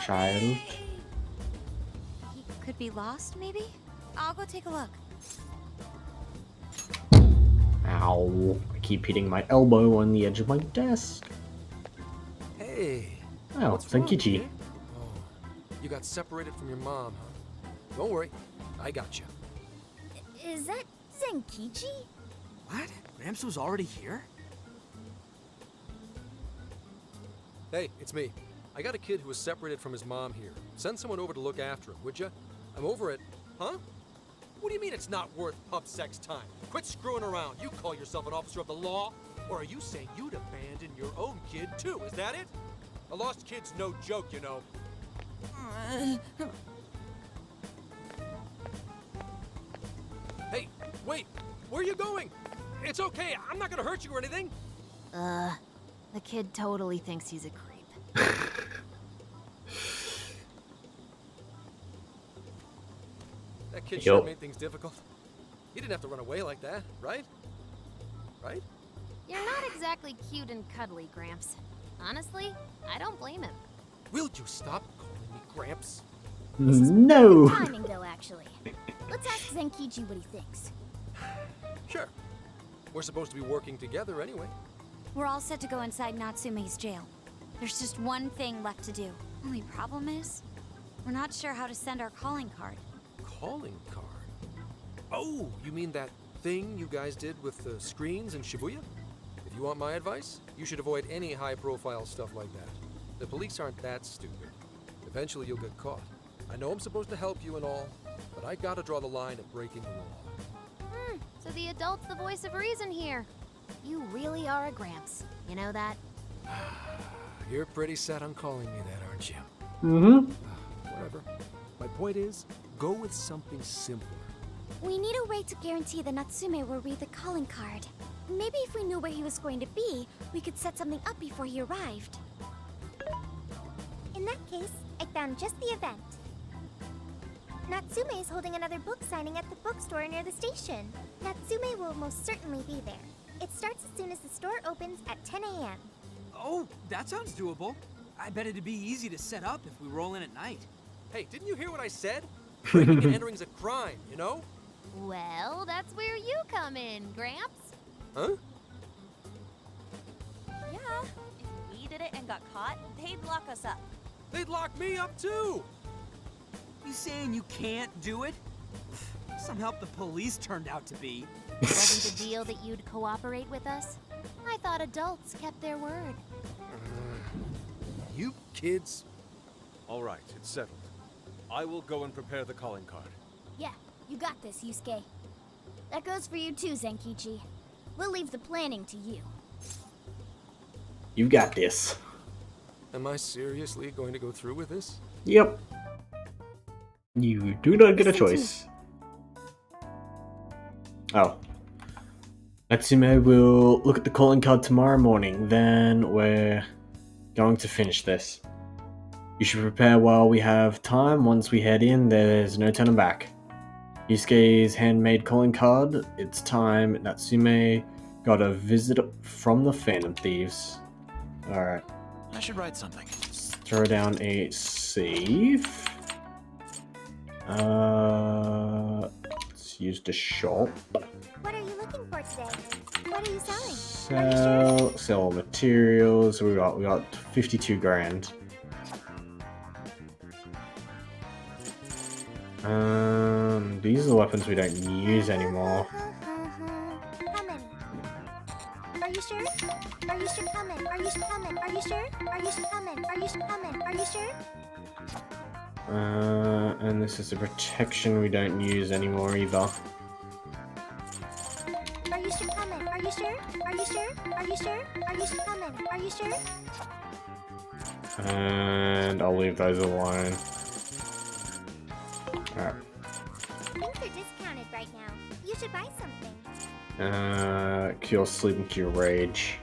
Child. He could be lost, maybe? I'll go take a look. Ow. I keep hitting my elbow on the edge of my desk. Hey. Oh, Senkichi. Oh, you got separated from your mom, huh? Don't worry, I got you. Is that Zenkichi? What? Gramps was already here? Hey, it's me. I got a kid who was separated from his mom here. Send someone over to look after him, would you? I'm over it. Huh? What do you mean it's not worth pub sex time? Quit screwing around. You call yourself an officer of the law? Or are you saying you'd abandon your own kid too? Is that it? A lost kid's no joke, you know. Hey, wait! Where are you going? It's okay, I'm not gonna hurt you or anything. The kid totally thinks he's a creep. That kid sure made things difficult. He didn't have to run away like that, right? Right? You're not exactly cute and cuddly, Gramps. Honestly, I don't blame him. Will you stop calling me Gramps? No! Good timing, though, actually. Let's ask Zenkichi what he thinks. Sure. We're supposed to be working together anyway. We're all set to go inside Natsume's jail. There's just one thing left to do. Only problem is, we're not sure how to send our calling card. Calling card? Oh, you mean that thing you guys did with the screens in Shibuya? If you want my advice, you should avoid any high-profile stuff like that. The police aren't that stupid. Eventually you'll get caught. I know I'm supposed to help you and all, but I gotta draw the line at breaking the law. So the adult's the voice of reason here. You really are a Gramps. You know that? You're pretty set on calling me that, aren't you? Mm-hmm. Whatever. My point is, go with something simpler. We need a way to guarantee that Natsume will read the calling card. Maybe if we knew where he was going to be, we could set something up before he arrived. In that case, I found just the event. Natsume is holding another book signing at the bookstore near the station. Natsume will most certainly be there. It starts as soon as the store opens at 10 a.m. Oh, that sounds doable. I bet it'd be easy to set up if we roll in at night. Hey, didn't you hear what I said? Breaking and entering's a crime, you know? Well, that's where you come in, Gramps. Huh? Yeah, if we did it and got caught, they'd lock us up. They'd lock me up too! You saying you can't do it? Somehow the police turned out to be. Wasn't the deal that you'd cooperate with us? I thought adults kept their word. You kids. All right, it's settled. I will go and prepare the calling card. Yeah, you got this, Yusuke. That goes for you too, Zenkichi. We'll leave the planning to you. You got this. Am I seriously going to go through with this? Yep. You do not get a choice. Oh. Natsume will look at the calling card tomorrow morning, then we're going to finish this. You should prepare while we have time. Once we head in, there's no turning back. Yusuke's handmade calling card. It's time. Natsume got a visit from the Phantom Thieves. Alright. I should write something. Let's throw down a save. Let's use the shop. What are you looking for today? What are you selling? Sell materials. We got 52 grand. These are the weapons we don't use anymore. How many? Are you sure? Are you sure? How many? Are you sure? How many? Are you sure? Are you sure? How many? Are you sure? How many? Are you sure? And this is a protection we don't use anymore either. Are you sure? How many? Are you sure? Are you sure? Are you sure? Are you sure? How many? Are you sure? And I'll leave those alone. Alright. Things are discounted right now. You should buy something. Cure sleep and cure rage.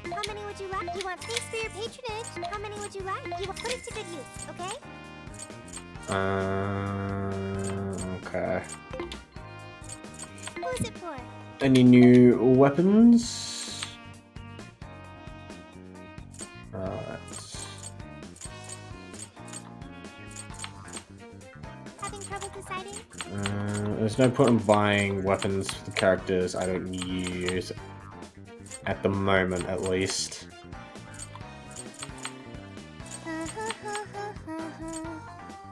How many would you like? You want thanks for your patronage. How many would you like? You want put it to good use, okay? Okay. Who's it for? Any new weapons? Right. Having trouble deciding? There's no point in buying weapons for the characters I don't use. At the moment, at least.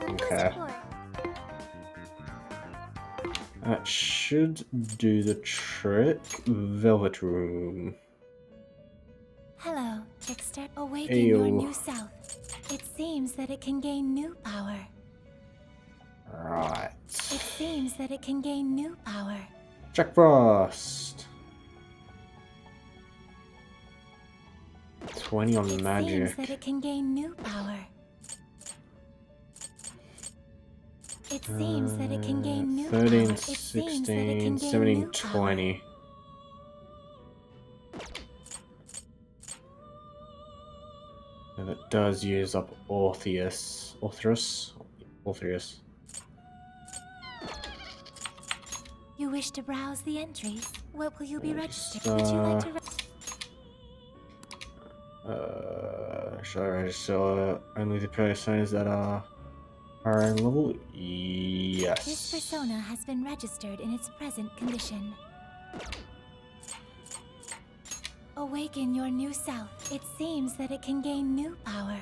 Okay. That should do the trick. Velvet Room. Hello, Trickster. Awaken your new self. It seems that it can gain new power. Right. It seems that it can gain new power. Jack Frost. 20 on magic. It seems that it can gain new power. It seems that it can gain new 13, power. 16, 17, 20. And it does use up Orpheus. You wish to browse the entries? What will you be registered? Would you like to should I register only the personas that are in level? Yes. This persona has been registered in its present condition. Awaken your new self. It seems that it can gain new power.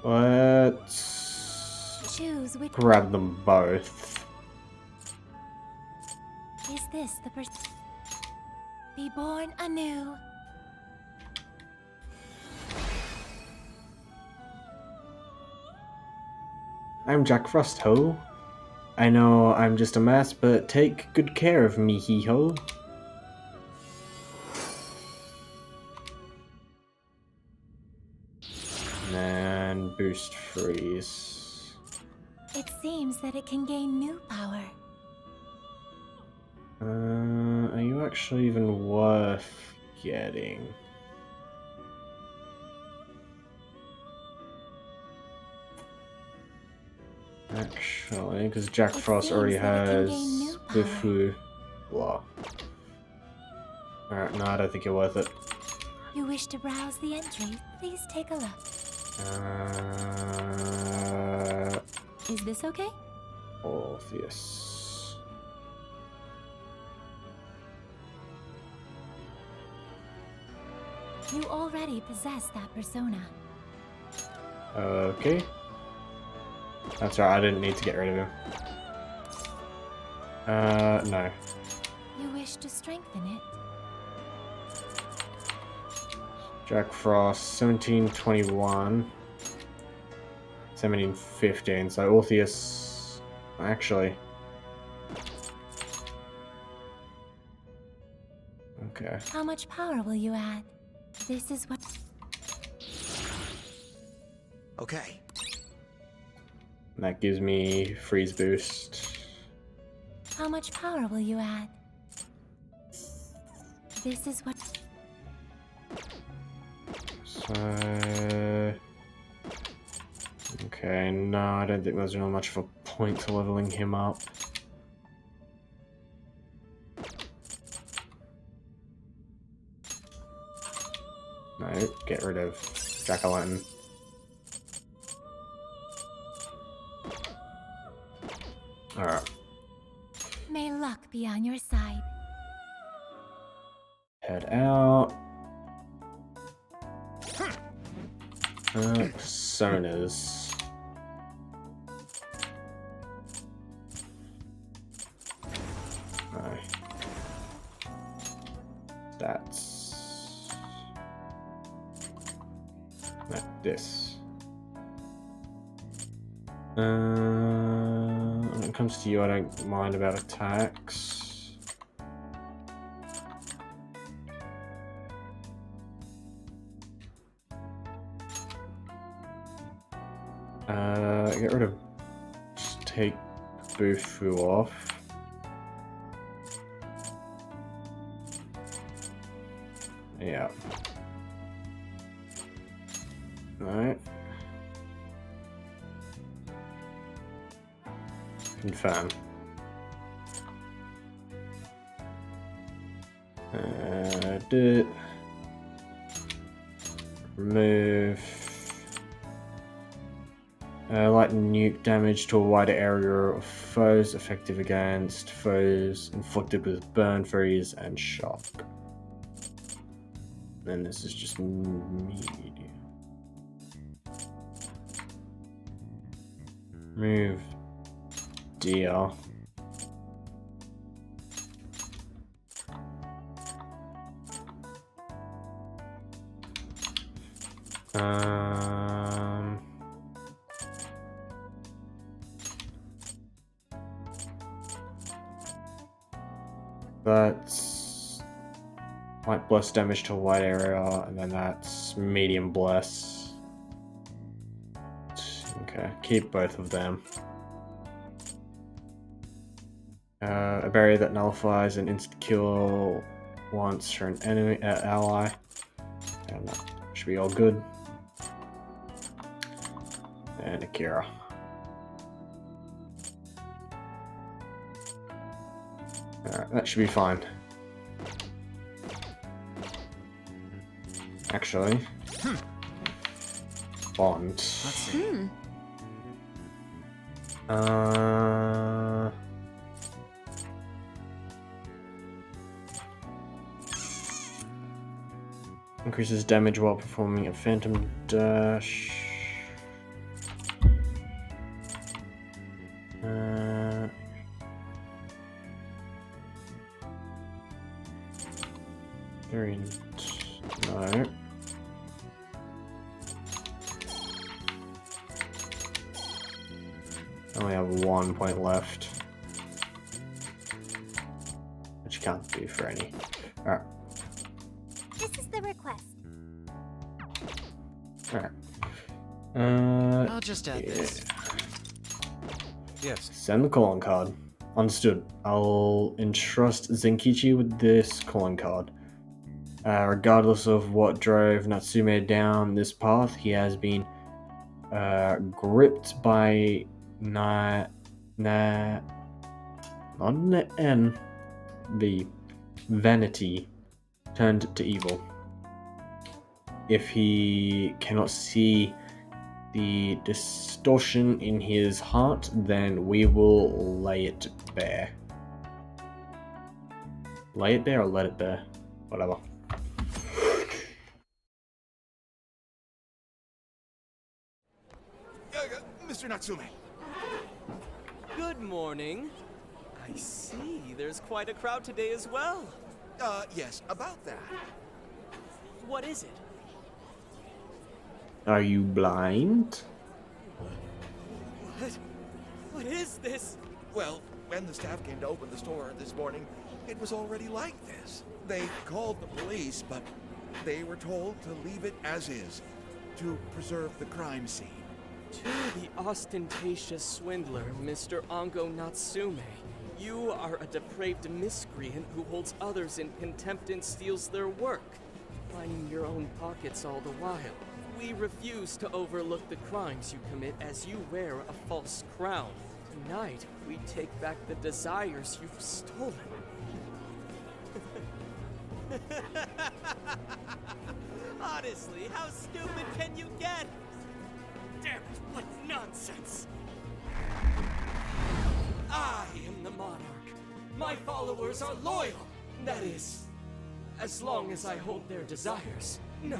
Let's Choose which. grab them both. Is this the person? Be born anew. I'm Jack Frost, ho. I know I'm just a mess, but take good care of me, hee ho. And boost freeze. It seems that it can gain new power. Are you actually even worth getting? Actually, because Jack Frost already has Bifu. Blah. Alright, no, I don't think you're worth it. You wish to browse the entry? Please take a look. Is this okay? Orpheus. You already possess that persona. Okay. That's right, I didn't need to get rid of him. No. You wish to strengthen it? Jack Frost, 1721. 1715, so Orpheus... Actually... Okay. How much power will you add? This is what... Okay. That gives me freeze boost. How much power will you add? This is what... So... Okay, no, I don't think there's really much of a point to leveling him up. No, get rid of Jack-o'-lantern. Alright. May luck be on your side. Head out. Personas. No. That's... Like this. When it comes to you, I don't mind about attacks. Get rid of... Just take Bufu off. Yeah. Alright. Confirm. Do it. Remove. Lightning nuke damage to a wider area of foes, effective against foes inflicted with burn, freeze, and shock. Then this is just medium. Move deal. That's light bless damage to a wide area, and then that's medium bless. Okay, keep both of them. A barrier that nullifies an instant kill once for an enemy ally. And that should be all good. And Akira. Alright, that should be fine. Actually. Bond. Let's see. Increases damage while performing a phantom dash. No. I only have 1 point left, which you can't do for any. Alright. This is the request. Alright. I'll just add this. Yes. Send the calling card. Understood. I'll entrust Zenkichi with this calling card. Regardless of what drove Natsume down this path, he has been gripped by not an N, the vanity turned to evil. If he cannot see the distortion in his heart, then we will lay it bare. Lay it bare or let it bare? Whatever. Mr. Natsume. Good morning. I see. There's quite a crowd today as well. Yes, about that. What is it? Are you blind? What is this? Well, when the staff came to open the store this morning, it was already like this. They called the police, but they were told to leave it as is, to preserve the crime scene. To the ostentatious swindler, Mr. Ongo Natsume. You are a depraved miscreant who holds others in contempt and steals their work, lining your own pockets all the while. We refuse to overlook the crimes you commit as you wear a false crown. Tonight, we take back the desires you've stolen. Honestly, how stupid can you get? Damn it, what nonsense! I am the monarch. My followers are loyal. That is, as long as I hold their desires. No.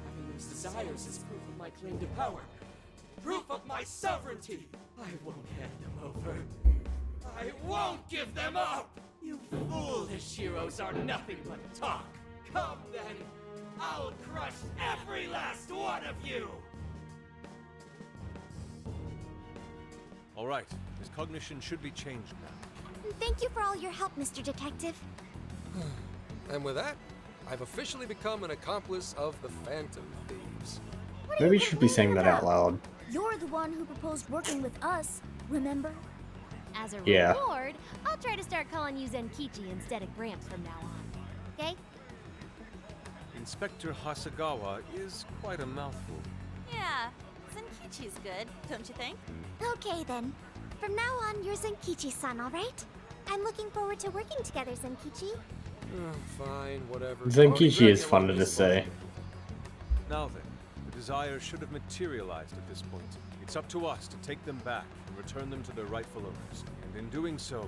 Having those desires is proof of my claim to power. Proof of my sovereignty. I won't hand them over. I won't give them up! You foolish heroes are nothing but talk. Come then, I'll crush every last one of you! All right, his cognition should be changed now. Thank you for all your help, Mr. Detective. And with that, I've officially become an accomplice of the Phantom Thieves. Maybe you should be saying that out loud. You're the one who proposed working with us, remember? As a Yeah. reward, I'll try to start calling you Zenkichi instead of Gramps from now on. Okay? Inspector Hasagawa is quite a mouthful. Yeah, Zenkichi's good, don't you think? Okay then. From now on, you're Zenkichi-san, alright? I'm looking forward to working together, Zenkichi. Fine, whatever. Zenkichi is fun to just say. Now then, the desires should have materialized at this point. It's up to us to take them back and return them to their rightful owners. And in doing so,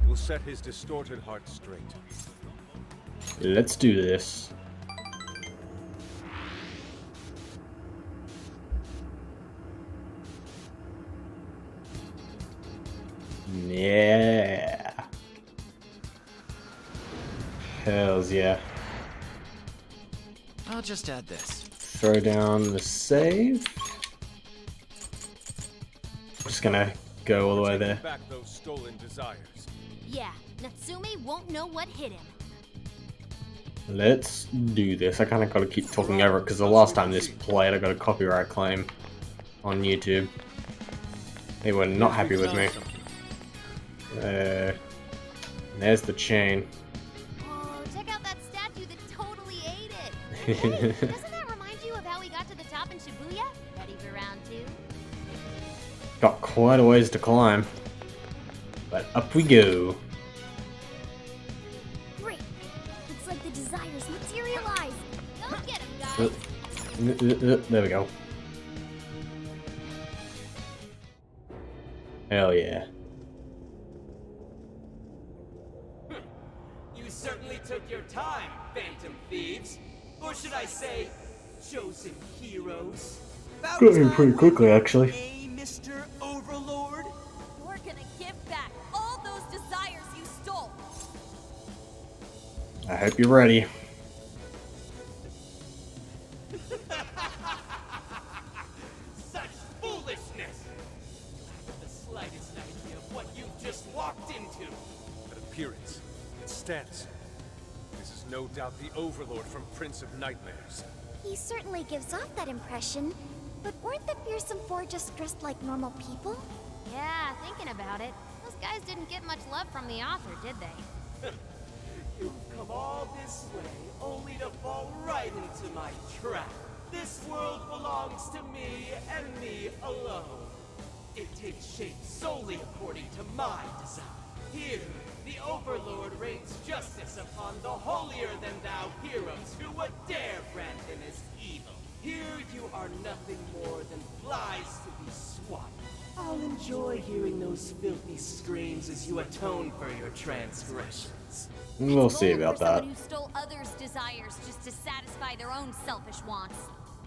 we'll set his distorted heart straight. Let's do this. Yeah. Hells yeah. I'll just add this. Throw down the save. Just gonna go all the way there. Back those stolen desires. Yeah, Natsume won't know what hit him. Let's do this. I kind of got to keep talking over it because the last time this played, I got a copyright claim on YouTube. They were not happy with me. There's the chain. Whoa, check out that statue that totally ate it. Hey, doesn't that remind you of how we got to the top in Shibuya? Ready for round 2? Got quite a ways to climb. But up we go. Great. Looks like the desires materialized. Go get him, guys. There we go. Hell yeah. You certainly took your time, Phantom Thieves. Or should I say, chosen heroes. Going pretty quickly, actually. Hey, Mr. Overlord. We're gonna give back all those desires you stole. I hope you're ready. Such foolishness! Not the slightest idea of what you've just walked into. That appearance, it stance. This is no doubt the Overlord from Prince of Nightmares. He certainly gives off that impression, but weren't the fearsome four just dressed like normal people? Yeah, thinking about it, those guys didn't get much love from the author, did they? You've come all this way, only to fall right into my trap. This world belongs to me and me alone. It takes shape solely according to my design. Here, the Overlord rains justice upon the holier-than-thou heroes who would dare brand him as evil. Here you are nothing more than flies to be swatted. I'll enjoy hearing those filthy screams as you atone for your transgressions. We'll see about that. Someone who stole others' desires just to satisfy their own selfish wants.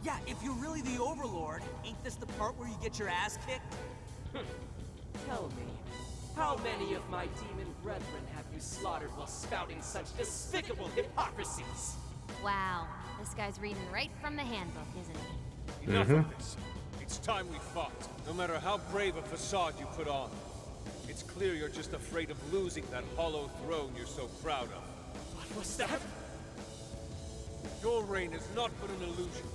Yeah, if you're really the Overlord, ain't this the part where you get your ass kicked? Tell me, how many of my demon brethren have you slaughtered while spouting such despicable hypocrisies? Wow, this guy's reading right from the handbook, isn't he? Enough of this. It's time we fought, no matter how brave a facade you put on. It's clear you're just afraid of losing that hollow throne you're so proud of. What was that? Your reign is not but an illusion.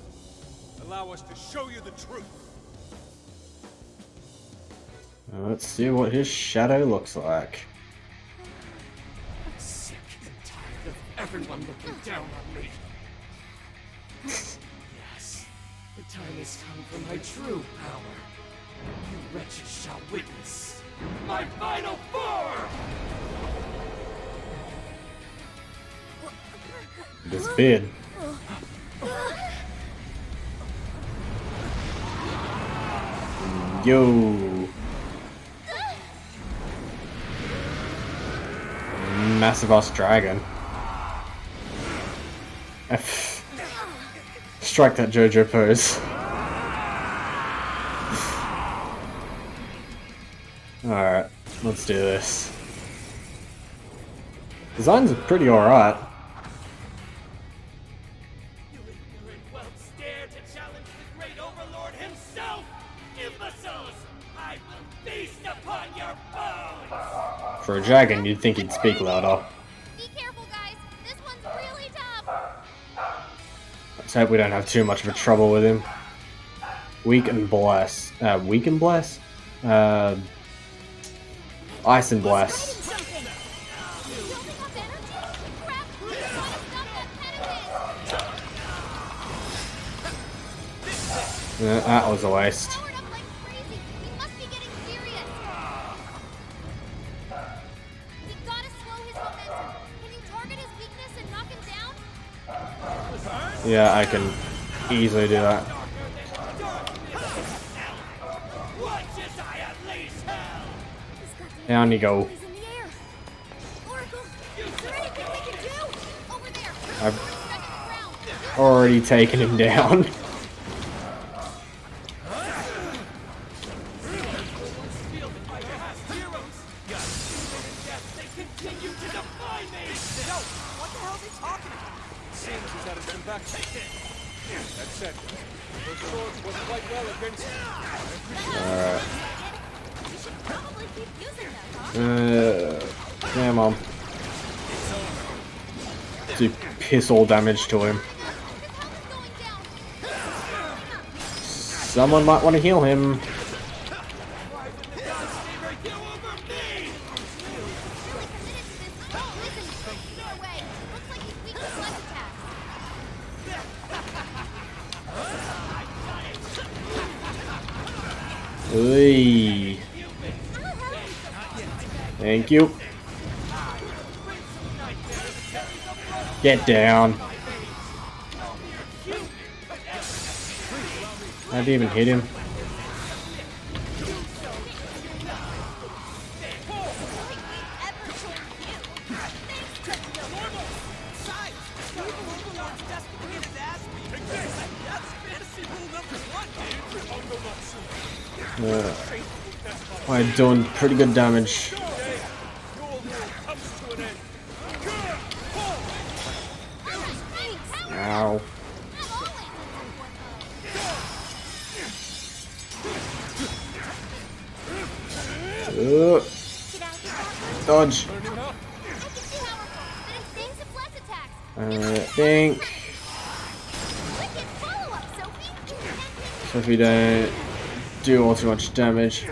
Allow us to show you the truth. Let's see what his shadow looks like. I'm sick and tired of everyone looking down on me. Yes, the time has come for my true power. You wretches shall witness my final form! This beard. Yo. Massive ass dragon. Strike that JoJo pose. Alright, let's do this. Designs are pretty alright. You ignorant whelps dare to challenge the great Overlord himself! Imbeciles! I will feast upon your bones! For a dragon, you'd think he'd speak louder. Be careful, guys. This one's really tough. Let's hope we don't have too much of a trouble with him. Weak and bless. Weak and bless? Ice and bless. That was a waste. Yeah, I can easily do that. Down you go. I've already taken him down. Come on. Do piss all damage to him. Someone might want to heal him. Oy. Thank you. Get down. I didn't even hit him. I'm doing pretty good damage. Ow. Dodge. I think. So if we don't do all too much damage.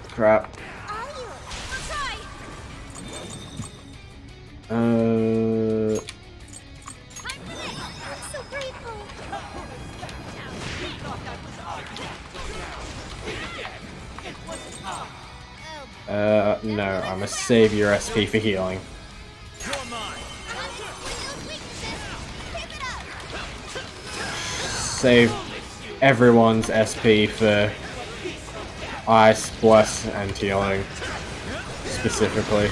Crap. No, I'm gonna save your SP for healing. Save. everyone's SP for Ice, Bless, and healing, specifically.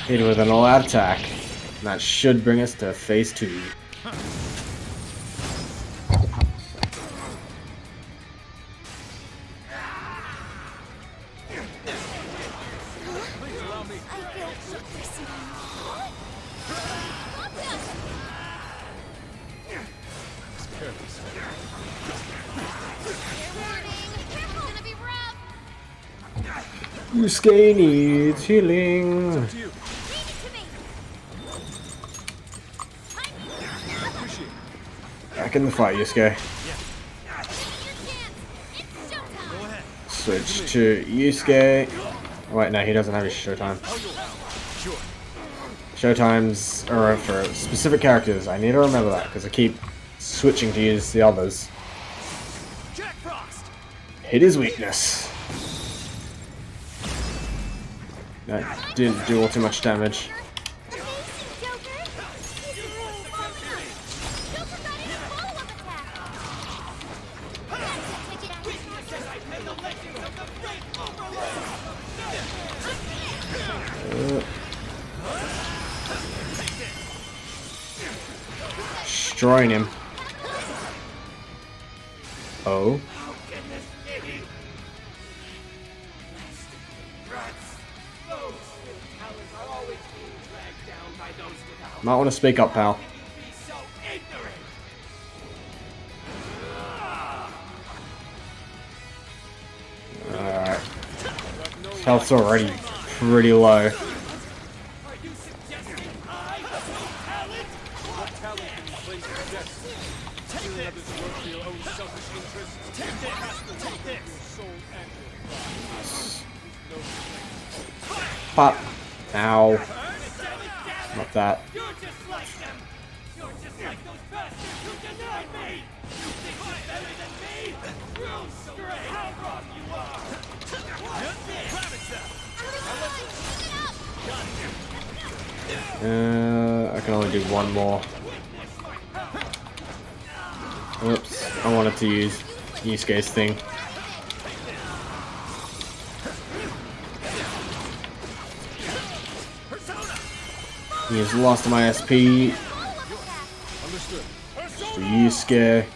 Hit with an all-out attack. And that should bring us to phase 2. Yusuke needs healing. Back in the fight, Yusuke. Switch to Yusuke. Oh, wait, no, he doesn't have his showtime. Showtimes are for specific characters. I need to remember that because I keep switching to use the others. Hit his weakness. That didn't do all too much damage. Destroying him. Oh. Might want to speak up, pal. Alright. Health's already pretty low. Pop. Ow. Not that. I can only do one more. Oops, I wanted to use Yusuke's thing. Use the last of my SP. For Yusuke.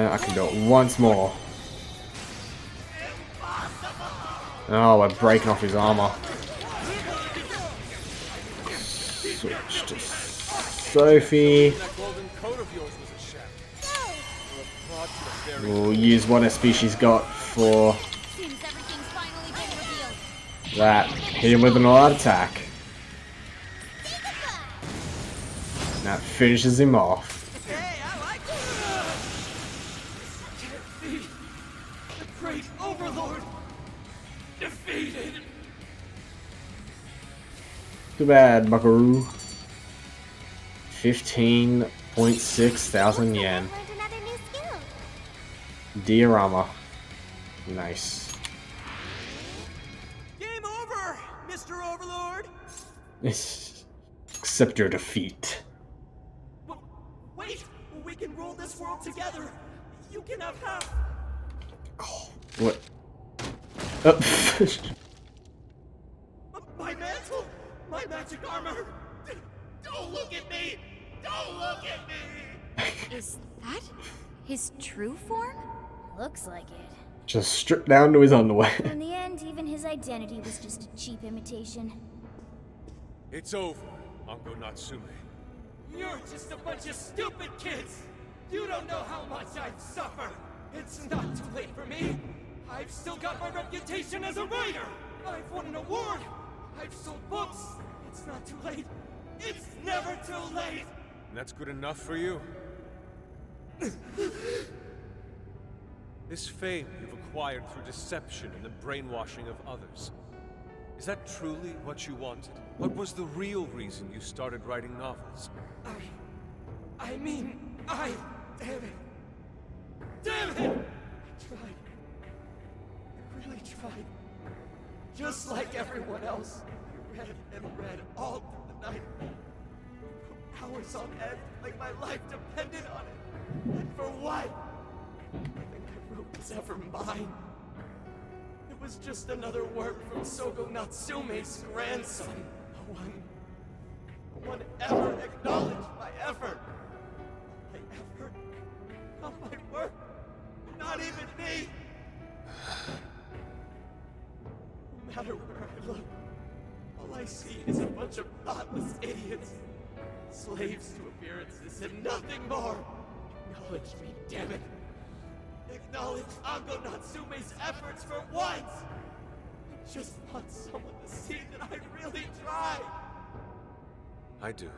I can do it once more. Oh, we're breaking off his armor. Switch to Sophie. We'll use what SP she's got for that. Hit him with an all-out attack. That finishes him off. Too bad, buckaroo. 15.6 thousand yen. Diorama. Nice. Game over, Mr. Overlord. Accept your defeat. Wait, we can rule this world together. You can have half. Oh, what? My mantle, my magic armor. Don't look at me. Don't look at me. Is that his true form? Looks like it. Just stripped down to his underwear. In the end, even his identity was just a cheap imitation. It's over, Ango Natsume. You're just a bunch of stupid kids. You don't know how much I've suffered. It's not too late for me. I've still got my reputation as a writer. I've won an award. I've sold books. It's not too late. It's never too late. And that's good enough for you? This fame you've acquired through deception and the brainwashing of others. Is that truly what you wanted? What was the real reason you started writing novels? I mean, damn it! Damn it! I tried. I really tried. Just like everyone else, I read and read all through the night. Hours on end, like my life depended on it. And for what? Nothing I wrote was ever mine. It was just another work from Sogo Natsume's grandson. No one ever acknowledged my effort. My effort, not my work, not even me. No matter where I look, all I see is a bunch of thoughtless idiots. Slaves to appearances and nothing more. Acknowledge me, damn it. Acknowledge Ango Natsume's efforts for once. I just want someone to see that I really tried. I do.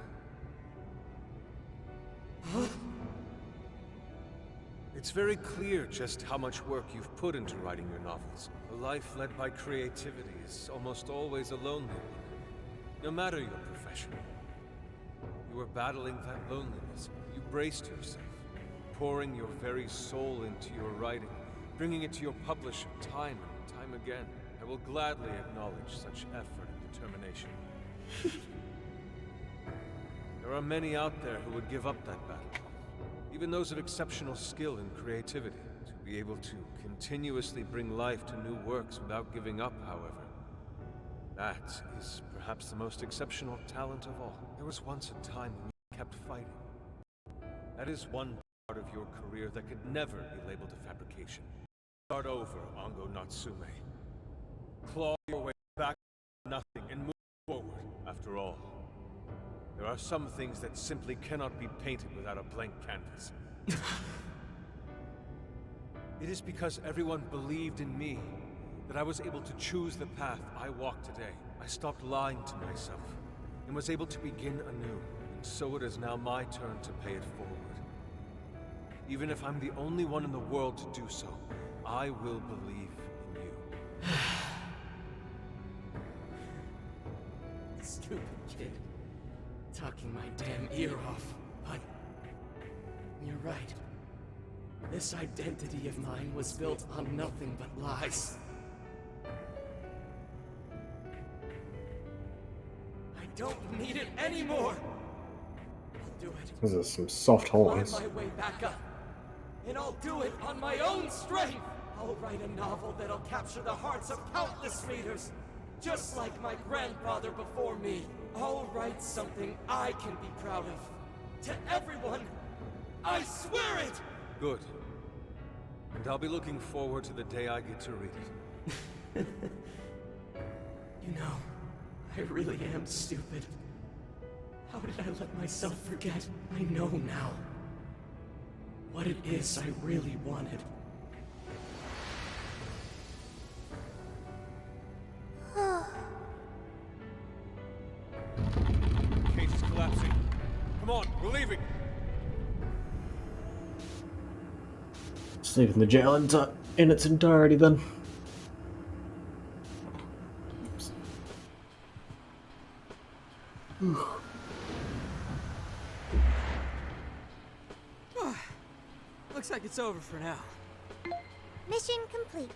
Huh? It's very clear just how much work you've put into writing your novels. A life led by creativity is almost always a lonely one, no matter your profession. You were battling that loneliness. You braced yourself, pouring your very soul into your writing, bringing it to your publisher time and time again. I will gladly acknowledge such effort and determination. There are many out there who would give up that battle. Even those of exceptional skill and creativity. To be able to continuously bring life to new works without giving up, however, that is perhaps the most exceptional talent of all. There was once a time when you kept fighting. That is one part of your career that could never be labeled a fabrication. Start over, Ango Natsume. Claw your way back to nothing and move forward. After all, there are some things that simply cannot be painted without a blank canvas. It is because everyone believed in me that I was able to choose the path I walk today. I stopped lying to myself and was able to begin anew. And so it is now my turn to pay it forward. Even if I'm the only one in the world to do so, I will believe in you. Stupid kid. Talking my damn ear off, but you're right. This identity of mine was built on nothing but lies. I don't need it anymore. I'll do it. Those are some soft horns. Climb my way back up, and I'll do it on my own strength. I'll write a novel that'll capture the hearts of countless readers, just like my grandfather before me. I'll write something I can be proud of. To everyone, I swear it! Good. And I'll be looking forward to the day I get to read it. You know, I really am stupid. How did I let myself forget? I know now what it is I really wanted. Cage is collapsing. Come on, we're leaving. Just leaving the jail in its entirety then. Looks like it's over for now. Mission complete.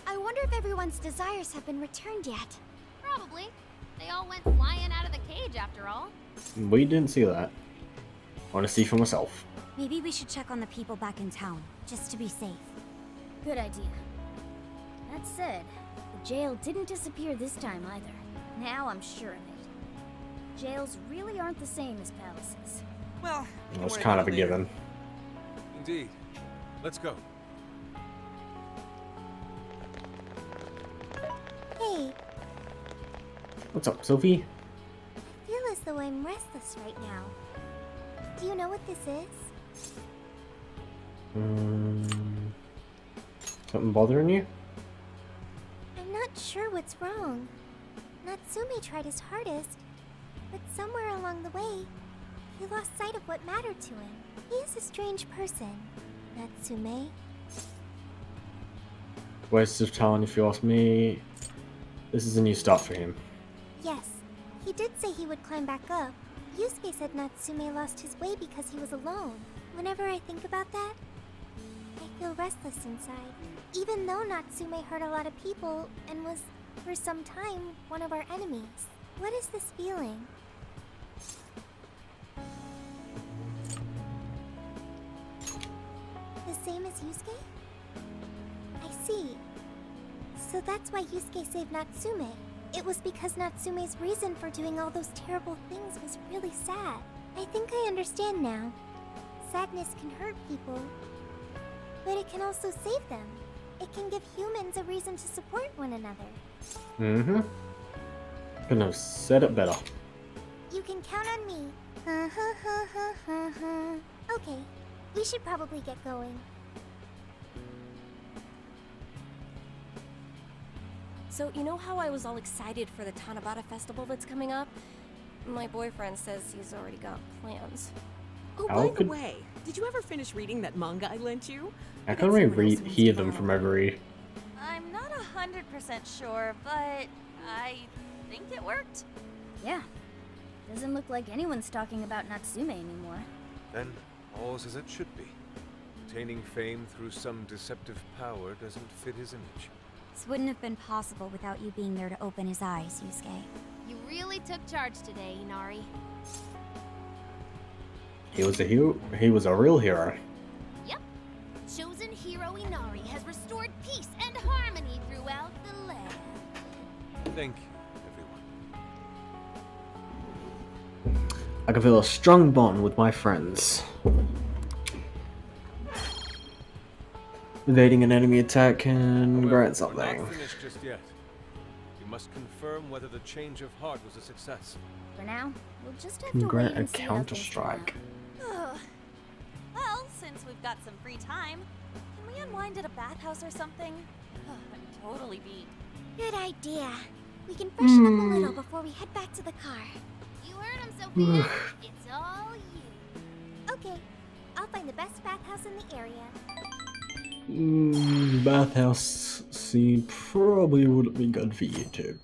I wonder if everyone's desires have been returned yet. Probably. They all went flying out of the cage after all. We didn't see that. I want to see for myself. Maybe we should check on the people back in town, just to be safe. Good idea. That said, the jail didn't disappear this time either. Now I'm sure of it. Jails really aren't the same as palaces. Well, That's kind of a given. Indeed. Let's go. Hey, What's up, Sophie? I feel as though I'm restless right now. Do you know what this is? Something bothering you? I'm not sure what's wrong. Natsume tried his hardest, but somewhere along the way, he lost sight of what mattered to him. He is a strange person, Natsume. Waste of talent if you ask me. This is a new start for him. Yes, he did say he would climb back up. Yusuke said Natsume lost his way because he was alone. Whenever I think about that, I feel restless inside. Even though Natsume hurt a lot of people and was, for some time, one of our enemies. What is this feeling? The same as Yusuke? I see. So that's why Yusuke saved Natsume. It was because Natsume's reason for doing all those terrible things was really sad. I think I understand now. Sadness can hurt people, but it can also save them. It can give humans a reason to support one another. Mm-hmm. Couldn't have said it better. You can count on me. Okay, we should probably get going. So, you know how I was all excited for the Tanabata festival that's coming up? My boyfriend says he's already got plans. Oh, by the way, did you ever finish reading that manga I lent you? I can only hear them from every. I'm not 100% sure, but I think it worked. Yeah. Doesn't look like anyone's talking about Natsume anymore. Then all's as it should be. Attaining fame through some deceptive power doesn't fit his image. This wouldn't have been possible without you being there to open his eyes, Yusuke. You really took charge today, Inari. He was a hero. He was a real hero. Yep. Chosen hero Inari has restored peace and harmony throughout the land. Thank you, everyone. I can feel a strong bond with my friends. Evading an enemy attack can grant We're something. not finished just yet. We must confirm whether the change of heart was a success. For now, we'll just have to wait Grant a and see how things counter-strike. Well, since we've got some free time, can we unwind at a bathhouse or something? I'm totally beat. Good idea. We can freshen up a little before we head back to the car. You heard him, Sophia. It's all you. Okay, I'll find the best bathhouse in the area. Bathhouse scene probably wouldn't be good for YouTube.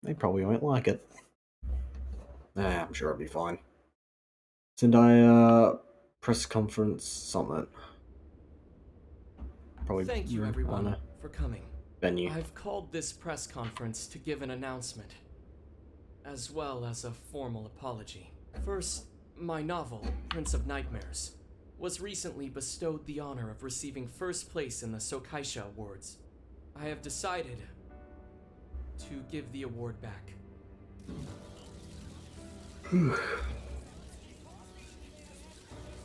They probably won't like it. Nah, I'm sure it'll be fine. Sendai, press conference summit. Probably. Thank you, everyone, for coming. Venue. I've called this press conference to give an announcement, as well as a formal apology. First, my novel, Prince of Nightmares, was recently bestowed the honor of receiving first place in the Sokaisha Awards. I have decided to give the award back.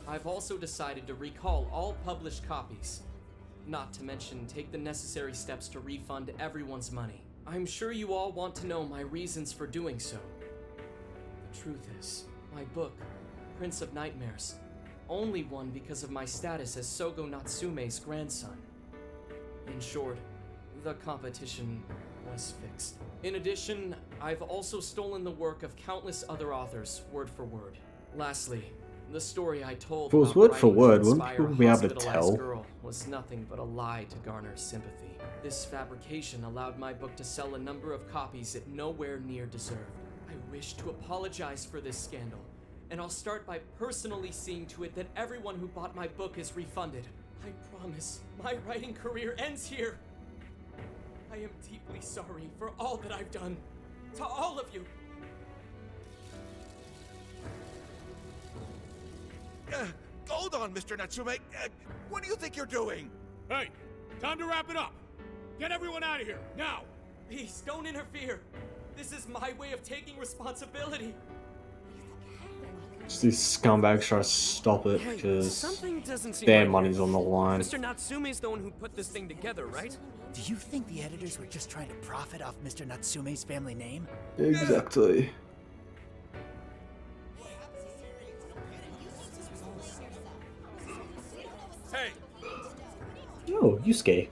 I've also decided to recall all published copies, not to mention take the necessary steps to refund everyone's money. I'm sure you all want to know my reasons for doing so. The truth is, my book, Prince of Nightmares, only won because of my status as Sogo Natsume's grandson. In short, the competition was fixed. In addition, I've also stolen the work of countless other authors, word for word. Lastly, the story I told If it was about word for writing to word, wouldn't inspire people a be able to hospitalized tell? girl was nothing but a lie to garner sympathy. This fabrication allowed my book to sell a number of copies it nowhere near deserved. I wish to apologize for this scandal, and I'll start by personally seeing to it that everyone who bought my book is refunded. I promise, my writing career ends here. I am deeply sorry for all that I've done. To all of you. Hold on, Mr. Natsume. What do you think you're doing? Hey, time to wrap it up. Get everyone out of here, now! Please, don't interfere. This is my way of taking responsibility. Just these scumbags try to stop it because Something doesn't seem their right. money's on the line. Mr. Natsume's the one who put this thing together, right? Do you think the editors were just trying to profit off Mr. Natsume's family name? Exactly. Hey! Oh, Yusuke.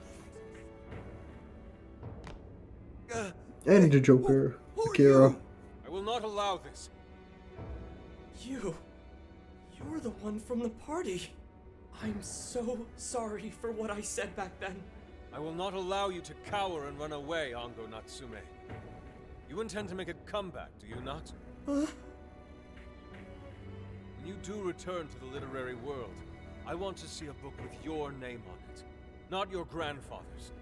And the Joker, Akira. I will not allow this. You're the one from the party. I'm so sorry for what I said back then. I will not allow you to cower and run away, Ango Natsume. You intend to make a comeback, do you not? When you do return to the literary world, I want to see a book with your name on it, not your grandfather's.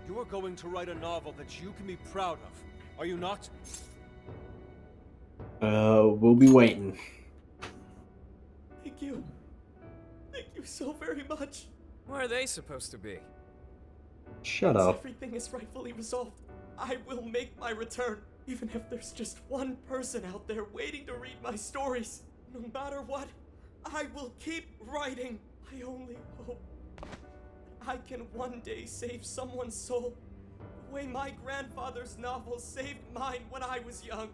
You are going to write a novel that you can be proud of, are you not? We'll be waiting. Thank you. Thank you so very much. Where are they supposed to be? Shut Once up. everything is rightfully resolved, I will make my return, even if there's just one person out there waiting to read my stories. No matter what, I will keep writing. I only hope I can one day save someone's soul, the way my grandfather's novel saved mine when I was young.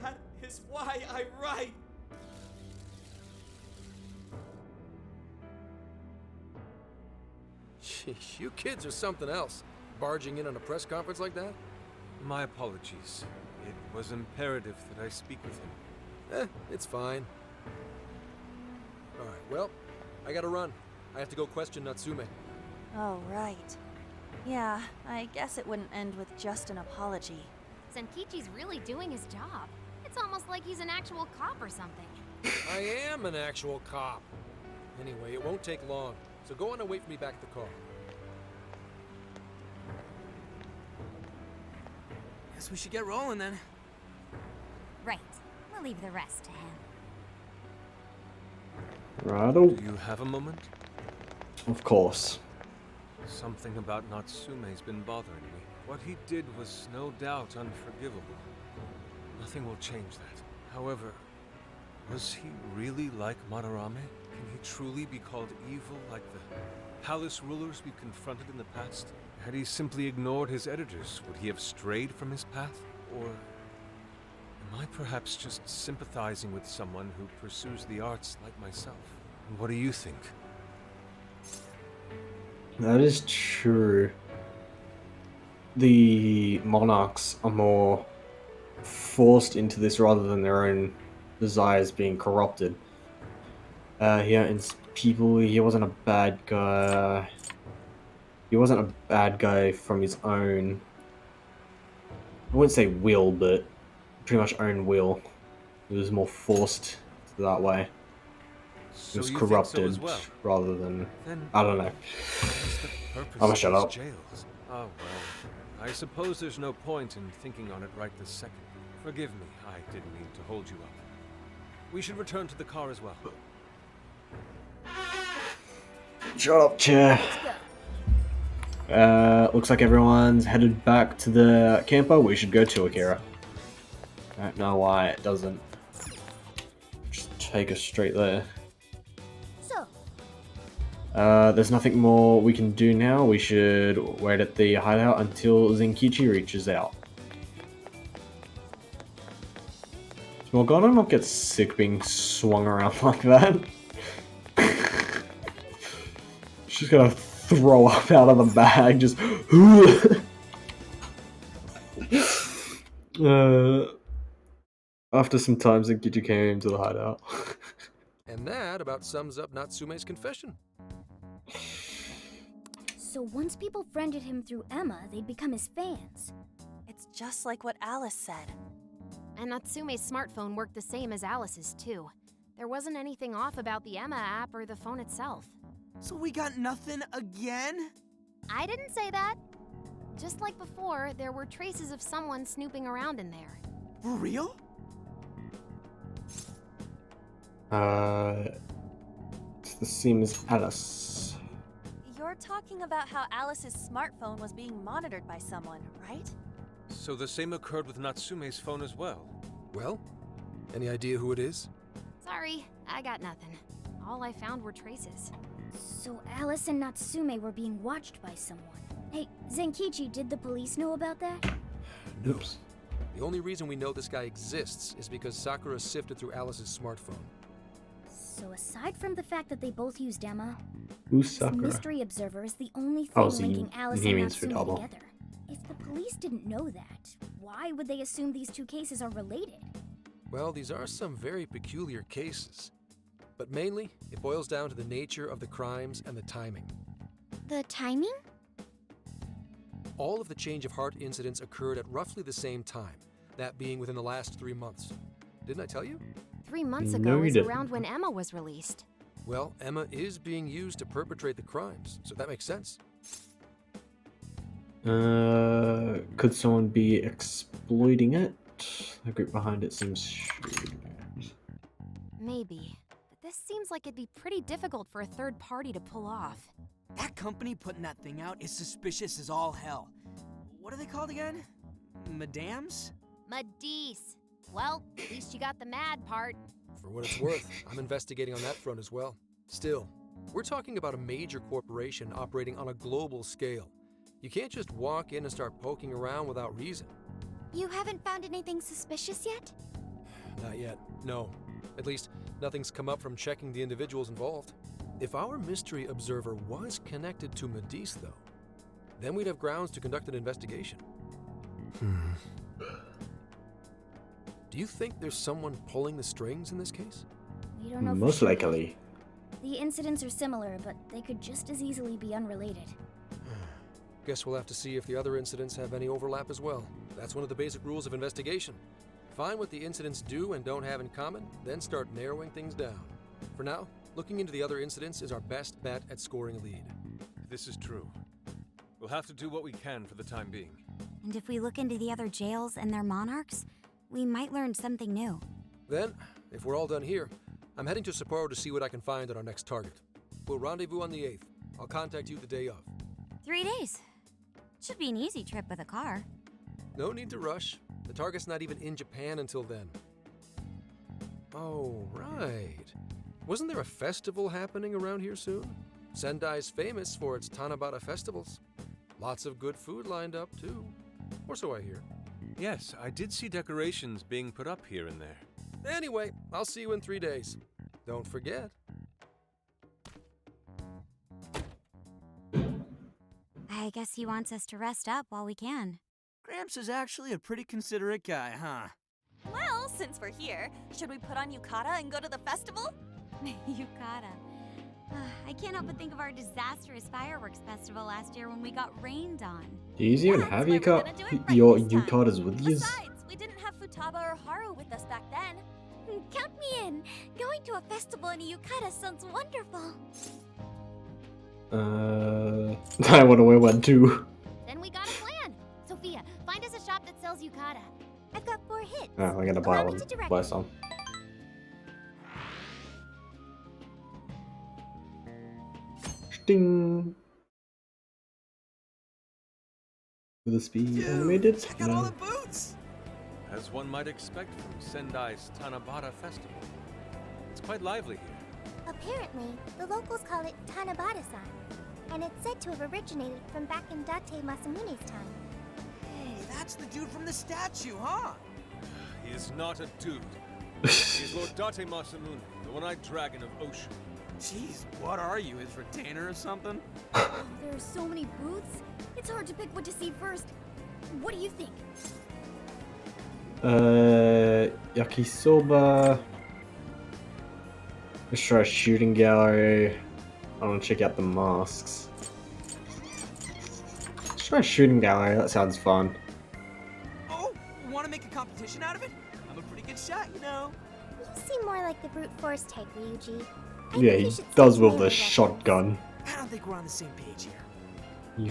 That is why I write. Sheesh, you kids are something else. Barging in on a press conference like that? My apologies. It was imperative that I speak with him. It's fine. Alright, well, I gotta run. I have to go question Natsume. Oh, right. Yeah, I guess it wouldn't end with just an apology. Zenkichi's really doing his job. It's almost like he's an actual cop or something. I am an actual cop. Anyway, it won't take long, so go on and wait for me back at the car. Guess we should get rolling then. Right. We'll leave the rest to him. Righto. Do you have a moment? Of course. Something about Natsume's been bothering me. What he did was no doubt unforgivable. Nothing will change that. However, was he really like Madarame? Can he truly be called evil like the palace rulers we've confronted in the past? Had he simply ignored his editors, would he have strayed from his path? Or am I perhaps just sympathizing with someone who pursues the arts like myself? What do you think? That is true. The monarchs are more forced into this rather than their own desires being corrupted. He wasn't a bad guy. He wasn't a bad guy from his own, I wouldn't say will, but pretty much own will. He was more forced that way. He was corrupted rather than, I don't know. I'm gonna shut up. Jails? Oh well, I suppose there's no point in thinking on it right this second. Forgive me, I didn't mean to hold you up. We should return to the car as well. Shut up, chair. Looks like everyone's headed back to the camper. We should go to Akira. I don't know why it doesn't just take us straight there. So, there's nothing more we can do now. We should wait at the hideout until Zenkichi reaches out. Does Morgana not get sick being swung around like that? She's gonna throw up out of the bag, just after some time, Zenkichi came into the hideout. And that about sums up Natsume's confession. So once people friended him through Emma, they'd become his fans. It's just like what Alice said. And Natsume's smartphone worked the same as Alice's, too. There wasn't anything off about the Emma app or the phone itself. So we got nothing again? I didn't say that. Just like before, there were traces of someone snooping around in there. For real? It's the same as Alice. You're talking about how Alice's smartphone was being monitored by someone, right? So the same occurred with Natsume's phone as well. Well, any idea who it is? Sorry, I got nothing. All I found were traces. So Alice and Natsume were being watched by someone. Hey, Zenkichi, did the police know about that? Oops. The only reason we know this guy exists is because Sakura sifted through Alice's smartphone. So aside from the fact that they both used Emma, Who's this Sakura? mystery observer is the only thing linking Alice and means for Natsume double. together. If the police didn't know that, why would they assume these two cases are related? Well, these are some very peculiar cases. But mainly, it boils down to the nature of the crimes and the timing. The timing? All of the change of heart incidents occurred at roughly the same time, that being within the last 3 months. Didn't I tell you? 3 months No, ago you is didn't. around when Emma was released. Well, Emma is being used to perpetrate the crimes, so that makes sense. Could someone be exploiting it? The group behind it seems shrewd. Maybe. But this seems like it'd be pretty difficult for a third party to pull off. That company putting that thing out is suspicious as all hell. What are they called again? Madams? Madisse. Well, at least you got the mad part. For what it's worth, I'm investigating on that front as well. Still, we're talking about a major corporation operating on a global scale. You can't just walk in and start poking around without reason. You haven't found anything suspicious yet? Not yet, no. At least, nothing's come up from checking the individuals involved. If our mystery observer was connected to Madisse, though, then we'd have grounds to conduct an investigation. Do you think there's someone pulling the strings in this case? We don't know. Most likely. The incidents are similar, but they could just as easily be unrelated. Guess we'll have to see if the other incidents have any overlap as well. That's one of the basic rules of investigation. Find what the incidents do and don't have in common, then start narrowing things down. For now, looking into the other incidents is our best bet at scoring a lead. This is true. We'll have to do what we can for the time being. And if we look into the other jails and their monarchs, we might learn something new. Then, if we're all done here, I'm heading to Sapporo to see what I can find at our next target. We'll rendezvous on the 8th. I'll contact you the day of. 3 days. Should be an easy trip with a car. No need to rush. The target's not even in Japan until then. Oh, right. Wasn't there a festival happening around here soon? Sendai's famous for its Tanabata festivals. Lots of good food lined up, too. Or so I hear. Yes, I did see decorations being put up here and there. Anyway, I'll see you in 3 days. Don't forget. I guess he wants us to rest up while we can. Gramps is actually a pretty considerate guy, huh? Well, since we're here, should we put on yukata and go to the festival? Yukata. I can't help but think of our disastrous fireworks festival last year when we got rained on. Do you even have your yukatas with you? Besides, we didn't have Futaba or Haru with us back then. Count me in. Going to a festival in a yukata sounds wonderful. I want to wear one too. Then we got a plan. Sophia, find us a shop that sells yukata. I've got 4 hits. Oh, I'm gonna buy one. Buy some. Ding. With the speed animated. Check out all the boots. As one might expect from Sendai's Tanabata Festival. It's quite lively here. Apparently, the locals call it Tanabata-san, and it's said to have originated from back in Date Masamune's time. Hey, that's the dude from the statue, huh? He is not a dude. He is Lord Date Masamune, the one-eyed dragon of Ocean. Jeez, what are you, his retainer or something? Oh, there are so many booths. It's hard to pick what to see first. What do you think? Yakisoba. Let's try a shooting gallery. I want to check out the masks. Let's try a shooting gallery. That sounds fun. Oh, want to make a competition out of it? I'm a pretty good shot, you know. You seem more like the brute force type, Ryuji. Yeah, he does with the shotgun. I don't think we're on the same page here. You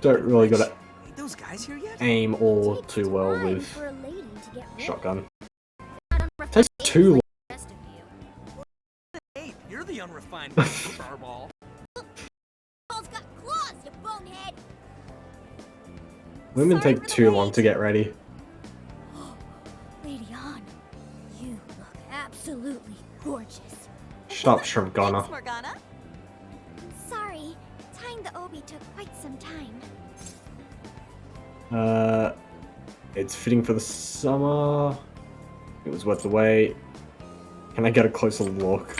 don't really gotta Those guys here yet? aim all too well with shotgun. Takes too long. Hey, you're the unrefined fireball. Ball's got claws, you bonehead. Women take too long to get ready. Lady Han, you look absolutely gorgeous. Shut up, Shrimp Ghana. Morgana? Sorry, tying the obi took quite some time. It's fitting for the summer. It was worth the wait. Can I get a closer look?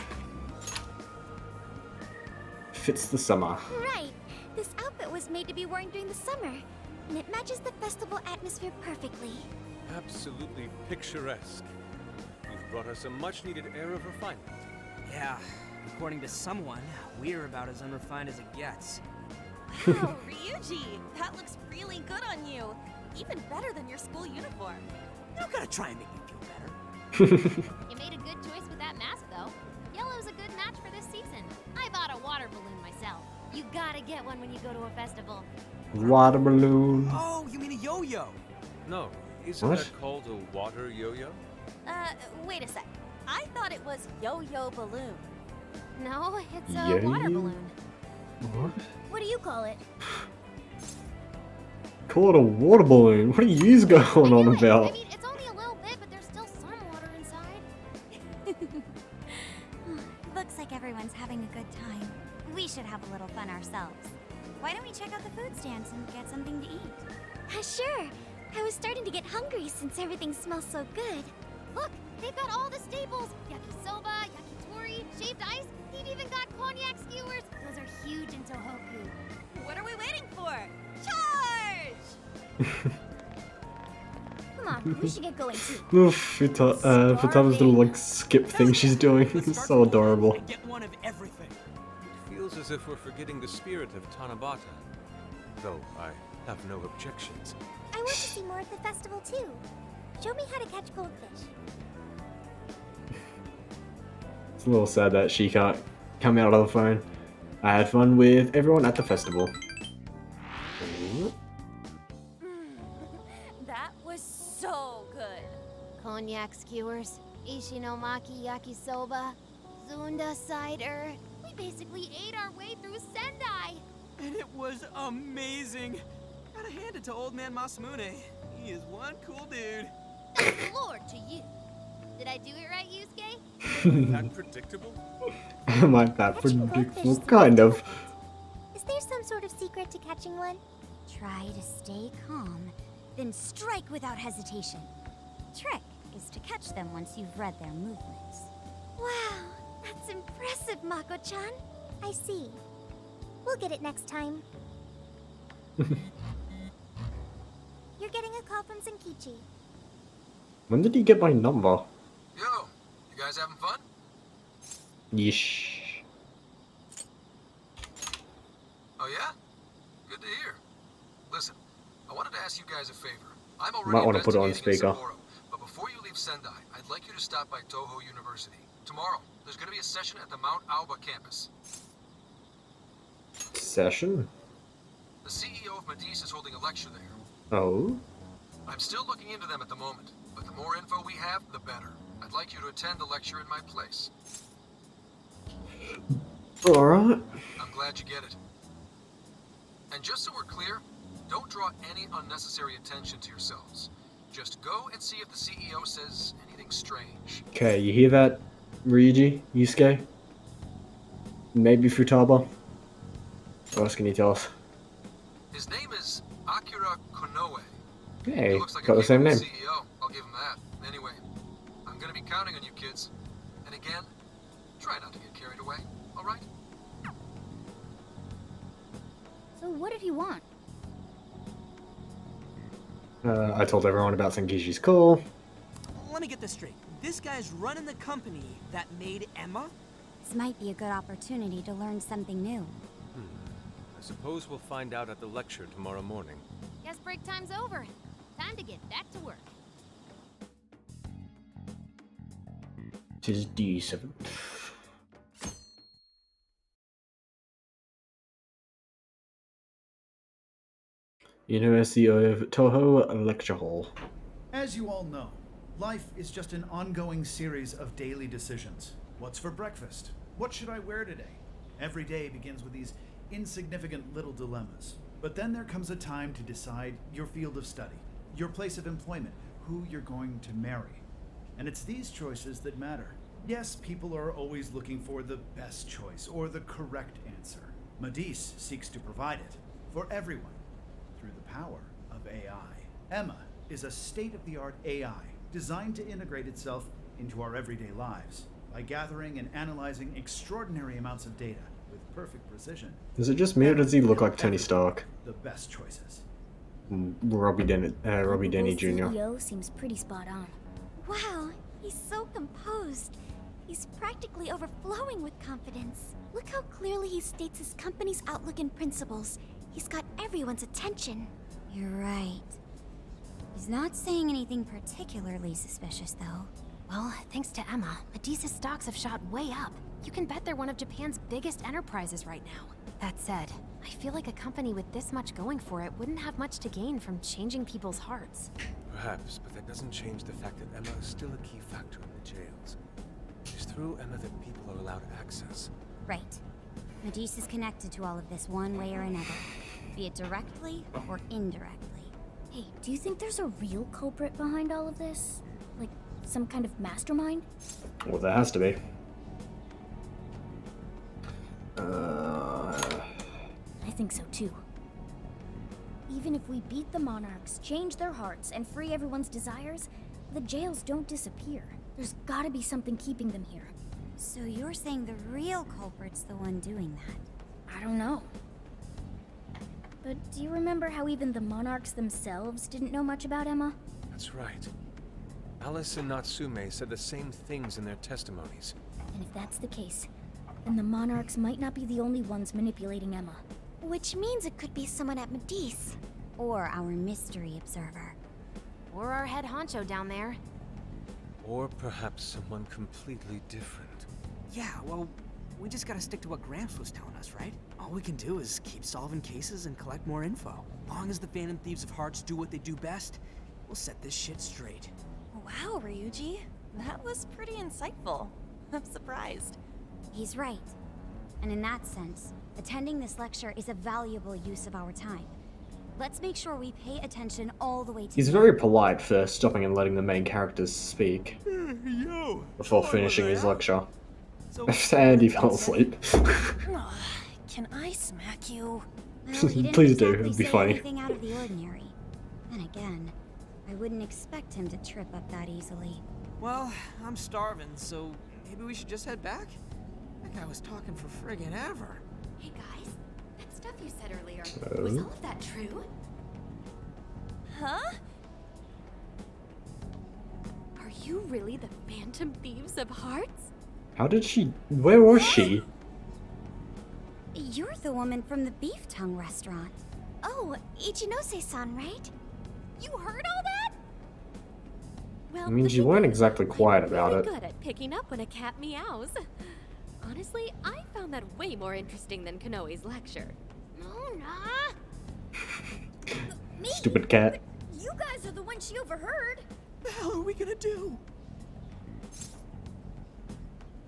Fits the summer. Right. This outfit was made to be worn during the summer, and it matches the festival atmosphere perfectly. Absolutely picturesque. You've brought us a much-needed air of refinement. Yeah, according to someone, we're about as unrefined as it gets. Wow, Ryuji, that looks really good on you. Even better than your school uniform. You don't gotta try and make me feel better. You made a good choice with that mask, though. Yellow's a good match for this season. I bought a water balloon myself. You gotta get one when you go to a festival. Water balloon. Oh, you mean a yo-yo? No, isn't What? that called a water yo-yo? Wait a sec. I thought it was yo-yo balloon. No, it's a Yo-yo? water balloon. What? What do you call it? Call it a water balloon. What are you going on about? I mean, it's only a little bit, but there's still some water inside. Looks like everyone's having a good time. We should have a little fun ourselves. Why don't we check out the food stands and get something to eat? Sure. I was starting to get hungry since everything smells so good. Look, they've got all the staples. Yakisoba, yakitori, shaved ice. They've even got cognac skewers. Those are huge in Tohoku. What are we waiting for? Charge! Come on, we should get going too. Oof, Futama's little like skip thing she's doing. It's so adorable. Get one of everything. It feels as if we're forgetting the spirit of Tanabata. Though I have no objections. I want to see more at the festival too. Show me how to catch goldfish. It's a little sad that she can't come out of the phone. I had fun with everyone at the festival. That was so good. Cognac skewers, ishinomaki yakisoba, zunda cider. We basically ate our way through Sendai. And it was amazing. Gotta hand it to old man Masamune. He is one cool dude. Thank the Lord to you. Did I do it right, Yusuke? That predictable? Am I that predictable? Kind of. Is there some sort of secret to catching one? Try to stay calm, then strike without hesitation. Trick is to catch them once you've read their movements. Wow, that's impressive, Mako-chan. I see. We'll get it next time. You're getting a call from Zenkichi. When did he get my number? Yo, you guys having fun? Yeesh. Oh yeah? Good to hear. Listen, I wanted to ask you guys a favor. I'm already Might want to put it on investigating in speaker. Sapporo, but before you leave Sendai, I'd like you to stop by Toho University. Tomorrow, there's going to be a session at the Mount Aoba campus. Session? The CEO of Medice is holding a lecture there. Oh? I'm still looking into them at the moment, but the more info we have, the better. I'd like you to attend the lecture in my place. Alright. I'm glad you get it. And just so we're clear, don't draw any unnecessary attention to yourselves. Just go and see if the CEO says anything strange. Okay, you hear that, Ryuji? Yusuke? Maybe Futaba? What else can you tell us? His name is Akira Konoe. Hey, He looks like got a the same name. CEO. I'll give him that. Anyway, I'm gonna be counting on you kids. And again, try not to get carried away, alright? So what did he want? I told everyone about Senkichi's call. Let me get this straight. This guy's running the company that made Emma? This might be a good opportunity to learn something new. I suppose we'll find out at the lecture tomorrow morning. Guess break time's over. Time to get back to work. Tis D7. University of Toho Lecture Hall. As you all know, life is just an ongoing series of daily decisions. What's for breakfast? What should I wear today? Every day begins with these insignificant little dilemmas. But then there comes a time to decide your field of study, your place of employment, who you're going to marry. And it's these choices that matter. Yes, people are always looking for the best choice or the correct answer. Medice seeks to provide it for everyone through the power of AI. Emma is a state-of-the-art AI designed to integrate itself into our everyday lives by gathering and analyzing extraordinary amounts of data with perfect precision. Is it just me or does he look like Tony Stark? The best choices. Robbie Denny Jr. CEO seems pretty spot on. Wow, he's so composed. He's practically overflowing with confidence. Look how clearly he states his company's outlook and principles. He's got everyone's attention. You're right. He's not saying anything particularly suspicious, though. Well, thanks to Emma, Medea's stocks have shot way up. You can bet they're one of Japan's biggest enterprises right now. That said, I feel like a company with this much going for it wouldn't have much to gain from changing people's hearts. Perhaps, but that doesn't change the fact that Emma is still a key factor in the jails. It's through Emma that people are allowed access. Right. Medea is connected to all of this one way or another, be it directly or indirectly. Hey, do you think there's a real culprit behind all of this? Like, some kind of mastermind? Well, there has to be. I think so too. Even if we beat the Monarchs, change their hearts, and free everyone's desires, the jails don't disappear. There's gotta be something keeping them here. So you're saying the real culprit's the one doing that? I don't know. But do you remember how even the Monarchs themselves didn't know much about Emma? That's right. Alice and Natsume said the same things in their testimonies. And if that's the case, then the Monarchs might not be the only ones manipulating Emma. Which means it could be someone at Medea's. Or our mystery observer. Or our head honcho down there. Or perhaps someone completely different. Yeah, well, we just gotta stick to what Gramps was telling us, right? All we can do is keep solving cases and collect more info. Long as the Phantom Thieves of Hearts do what they do best, we'll set this shit straight. Wow, Ryuji. That was pretty insightful. I'm surprised. He's right. And in that sense, attending this lecture is a valuable use of our time. Let's make sure we pay attention all the way to He's very polite for stopping and letting the main characters speak before finishing his lecture. And he fell asleep. Can I smack you? Well, he didn't Please do, exactly it'd be say funny. anything out of the ordinary. And again, I wouldn't expect him to trip up that easily. Well, I'm starving, so maybe we should just head back? That guy was talking for friggin' ever. Hey guys, that stuff you said earlier, was all of that true? Huh? Are you really the Phantom Thieves of Hearts? How did she... Where was she? You're the woman from the beef tongue restaurant. Oh, Ichinose-san, right? You heard all that? Well, I mean, she weren't exactly quiet about it. Good at picking up when a cat meows. Honestly, I found that way more interesting than Kanoe's lecture. Stupid cat. You guys are the ones she overheard. What the hell are we gonna do?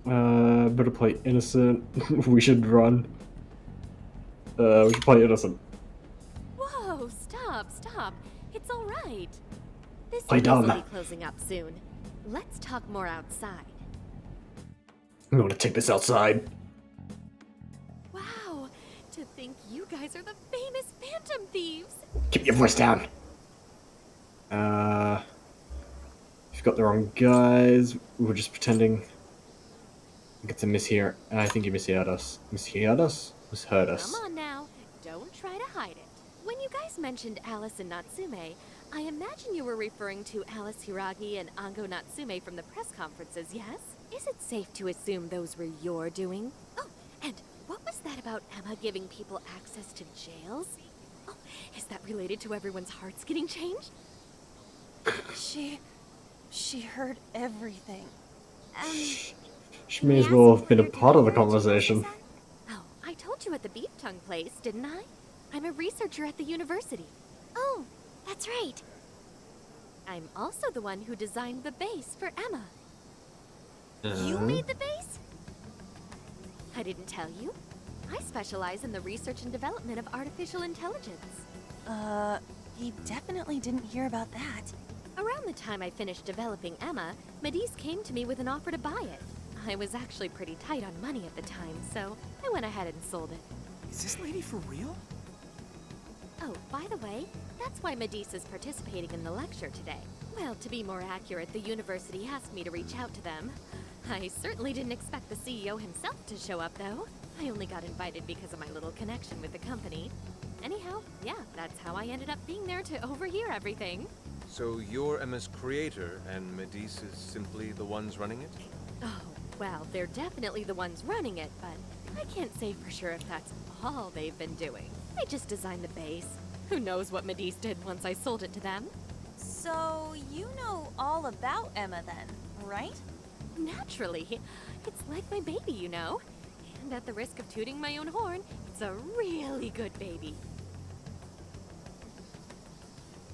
Better play innocent. We should run. We should play innocent. Whoa, stop. It's all right. This Play dumb. will be closing up soon. Let's talk more outside. I'm gonna take this outside. Wow, to think you guys are the famous Phantom Thieves. Keep your voice down. You've got the wrong guys. We were just pretending. I get to mishear. I think you misheard us. Misheard us? Misheard us. Come on now, don't try to hide it. When you guys mentioned Alice and Natsume, I imagine you were referring to Alice Hiragi and Ango Natsume from the press conferences, yes? Is it safe to assume those were your doing? Oh, and what was that about Emma giving people access to jails? Oh, is that related to everyone's hearts getting changed? She heard everything. She may as well have been a part of the conversation. Oh, I told you at the beef tongue place, didn't I? I'm a researcher at the university. Oh, that's right. I'm also the one who designed the base for Emma. You made the base? I didn't tell you. I specialize in the research and development of artificial intelligence. He definitely didn't hear about that. Around the time I finished developing Emma, Medea came to me with an offer to buy it. I was actually pretty tight on money at the time, so I went ahead and sold it. Is this lady for real? Oh, by the way, that's why Medea is participating in the lecture today. Well, to be more accurate, the university asked me to reach out to them. I certainly didn't expect the CEO himself to show up, though. I only got invited because of my little connection with the company. Anyhow, yeah, that's how I ended up being there to overhear everything. So you're Emma's creator, and Medea's is simply the ones running it? Oh, well, they're definitely the ones running it, but I can't say for sure if that's all they've been doing. I just designed the base. Who knows what Medice did once I sold it to them? So, you know all about Emma then, right? Naturally. It's like my baby, you know. And at the risk of tooting my own horn, it's a really good baby.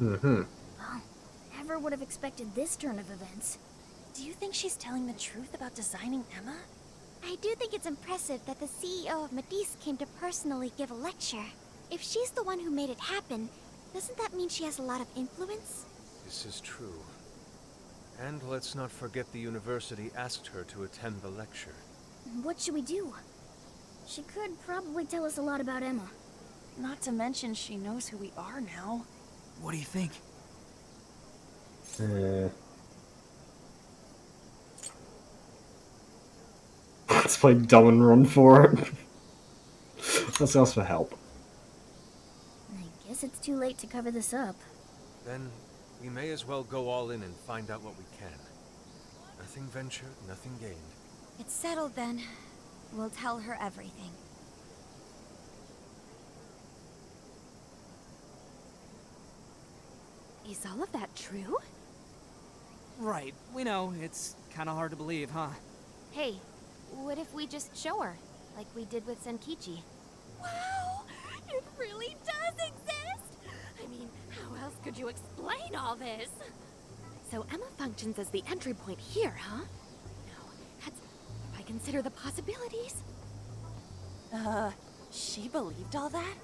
Well, never would have expected this turn of events. Do you think she's telling the truth about designing Emma? I do think it's impressive that the CEO of Medice came to personally give a lecture. If she's the one who made it happen, doesn't that mean she has a lot of influence? This is true. And let's not forget the university asked her to attend the lecture. What should we do? She could probably tell us a lot about Emma. Not to mention she knows who we are now. What do you think? Let's play dumb and run for it. Let's ask for help. I guess it's too late to cover this up. Then we may as well go all in and find out what we can. Nothing ventured, nothing gained. It's settled then. We'll tell her everything. Is all of that true? Right, we know. It's kind of hard to believe, huh? Hey, what if we just show her, like we did with Senkichi? Wow! It really does exist! I mean, how else could you explain all this? So Emma functions as the entry point here, huh? No, that's... if I consider the possibilities... She believed all that?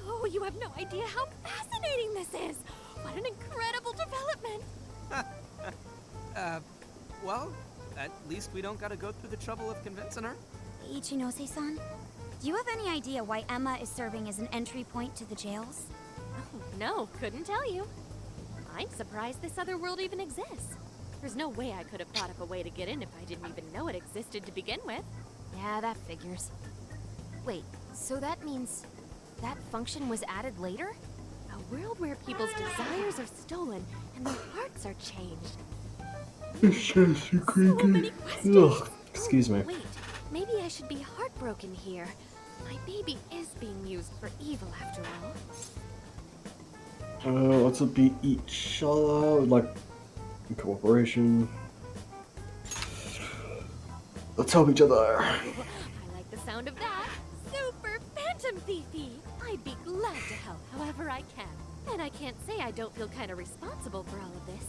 Oh, you have no idea how fascinating this is! What an incredible development! Well, at least we don't gotta go through the trouble of convincing her. Ichinose-san, do you have any idea why Emma is serving as an entry point to the jails? Oh, no, couldn't tell you. I'm surprised this other world even exists. There's no way I could have thought of a way to get in if I didn't even know it existed to begin with. Yeah, that figures. Wait, so that means that function was added later? A world where people's desires are stolen and their hearts are changed. So many questions. Ugh, excuse me. Wait, maybe I should be heartbroken here. My baby is being used for evil after all. Let's beat each other, like, in cooperation. Let's help each other. I like the sound of that. Super Phantom Thiefy! I'd be glad to help however I can. And I can't say I don't feel kind of responsible for all of this.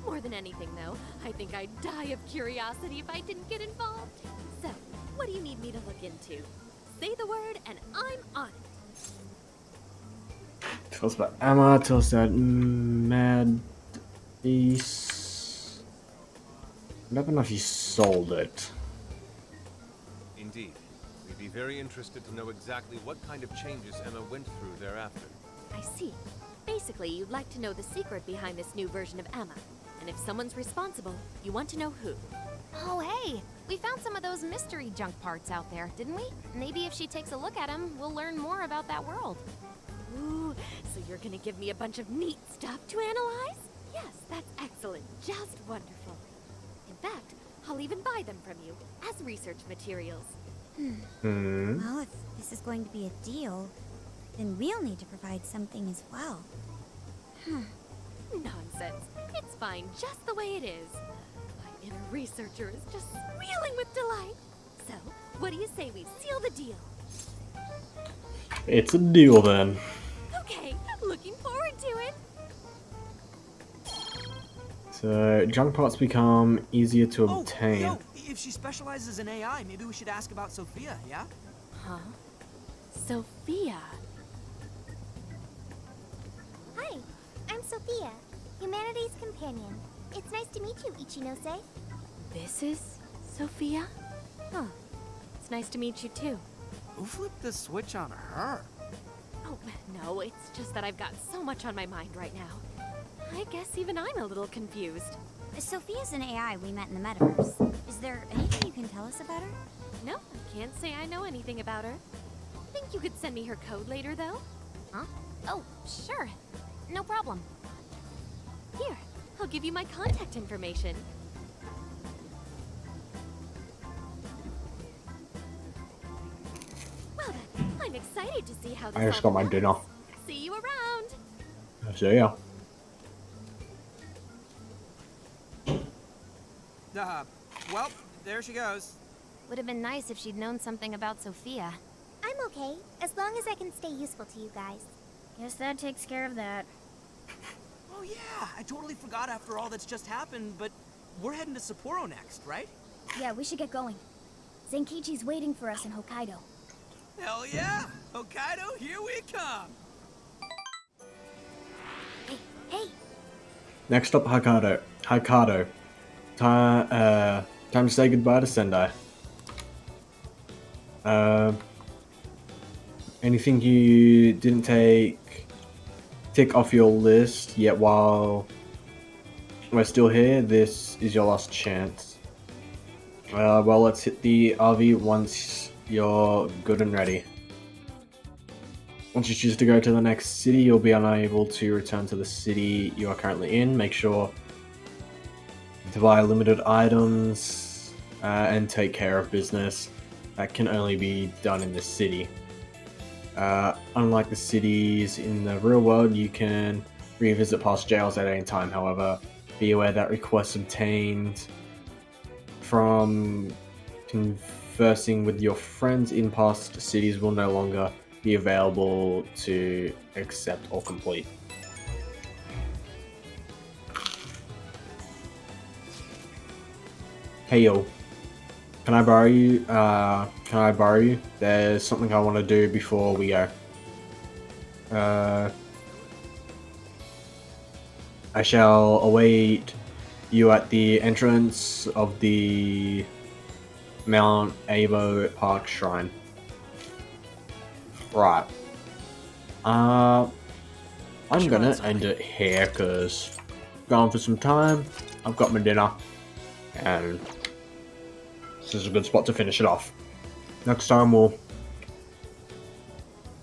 More than anything, though, I think I'd die of curiosity if I didn't get involved. So, what do you need me to look into? Say the word and I'm on it. Tell us about Emma, tell us that Mad Beast. I don't know if you sold it. Indeed. We'd be very interested to know exactly what kind of changes Emma went through thereafter. I see. Basically, you'd like to know the secret behind this new version of Emma. And if someone's responsible, you want to know who. Oh, hey, we found some of those mystery junk parts out there, didn't we? Maybe if she takes a look at them, we'll learn more about that world. Ooh, so you're gonna give me a bunch of neat stuff to analyze? Yes, that's excellent. Just wonderful. In fact, I'll even buy them from you as research materials. Well, if this is going to be a deal, then we'll need to provide something as well. Nonsense. It's fine just the way it is. My inner researcher is just squealing with delight. So, what do you say we seal the deal? It's a deal then. Okay, looking forward to it. So, junk parts become easier to obtain. Yo, if she specializes in AI, maybe we should ask about Sophia, yeah? Huh? Sophia? Hi, I'm Sophia, Humanity's companion. It's nice to meet you, Ichinose. This is Sophia? Huh. It's nice to meet you too. Who flipped the switch on her? Oh, no, it's just that I've got so much on my mind right now. I guess even I'm a little confused. Sophia's an AI we met in the metaverse. Is there anything you can tell us about her? No, I can't say I know anything about her. Think you could send me her code later, though? Huh? Oh, sure. No problem. Here, I'll give you my contact information. Well then, I'm excited to see how I just got my dinner. See you around. See ya. Well, there she goes. Would have been nice if she'd known something about Sophia. I'm okay, as long as I can stay useful to you guys. Guess that takes care of that. Oh yeah, I totally forgot after all that's just happened, but we're heading to Sapporo next, right? Yeah, we should get going. Zenkichi's waiting for us in Hokkaido. Hell yeah! Hokkaido, here we come! Hey! Next up, Hokkaido. Time to say goodbye to Sendai. Anything you didn't tick off your list yet while we're still here, this is your last chance. Well, let's hit the RV once you're good and ready. Once you choose to go to the next city, you'll be unable to return to the city you are currently in. Make sure to buy limited items and take care of business that can only be done in this city. Unlike the cities in the real world, you can revisit past jails at any time. However, be aware that requests obtained from conversing with your friends in past cities will no longer be available to accept or complete. Hey yo, can I borrow you? There's something I want to do before we go. I shall await you at the entrance of the Mount Abo Park Shrine. Right. I'm gonna end it here because gone for some time. I've got my dinner, and this is a good spot to finish it off. Next time we'll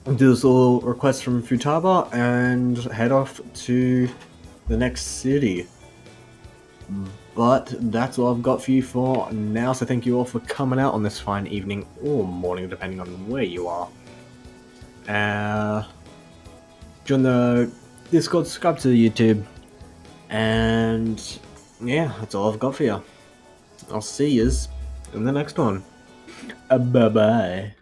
do this little request from Futaba and head off to the next city. But that's all I've got for you for now, so thank you all for coming out on this fine evening or morning, depending on where you are. Join the Discord, subscribe to the YouTube, and yeah, that's all I've got for you. I'll see yous in the next one. Bye bye.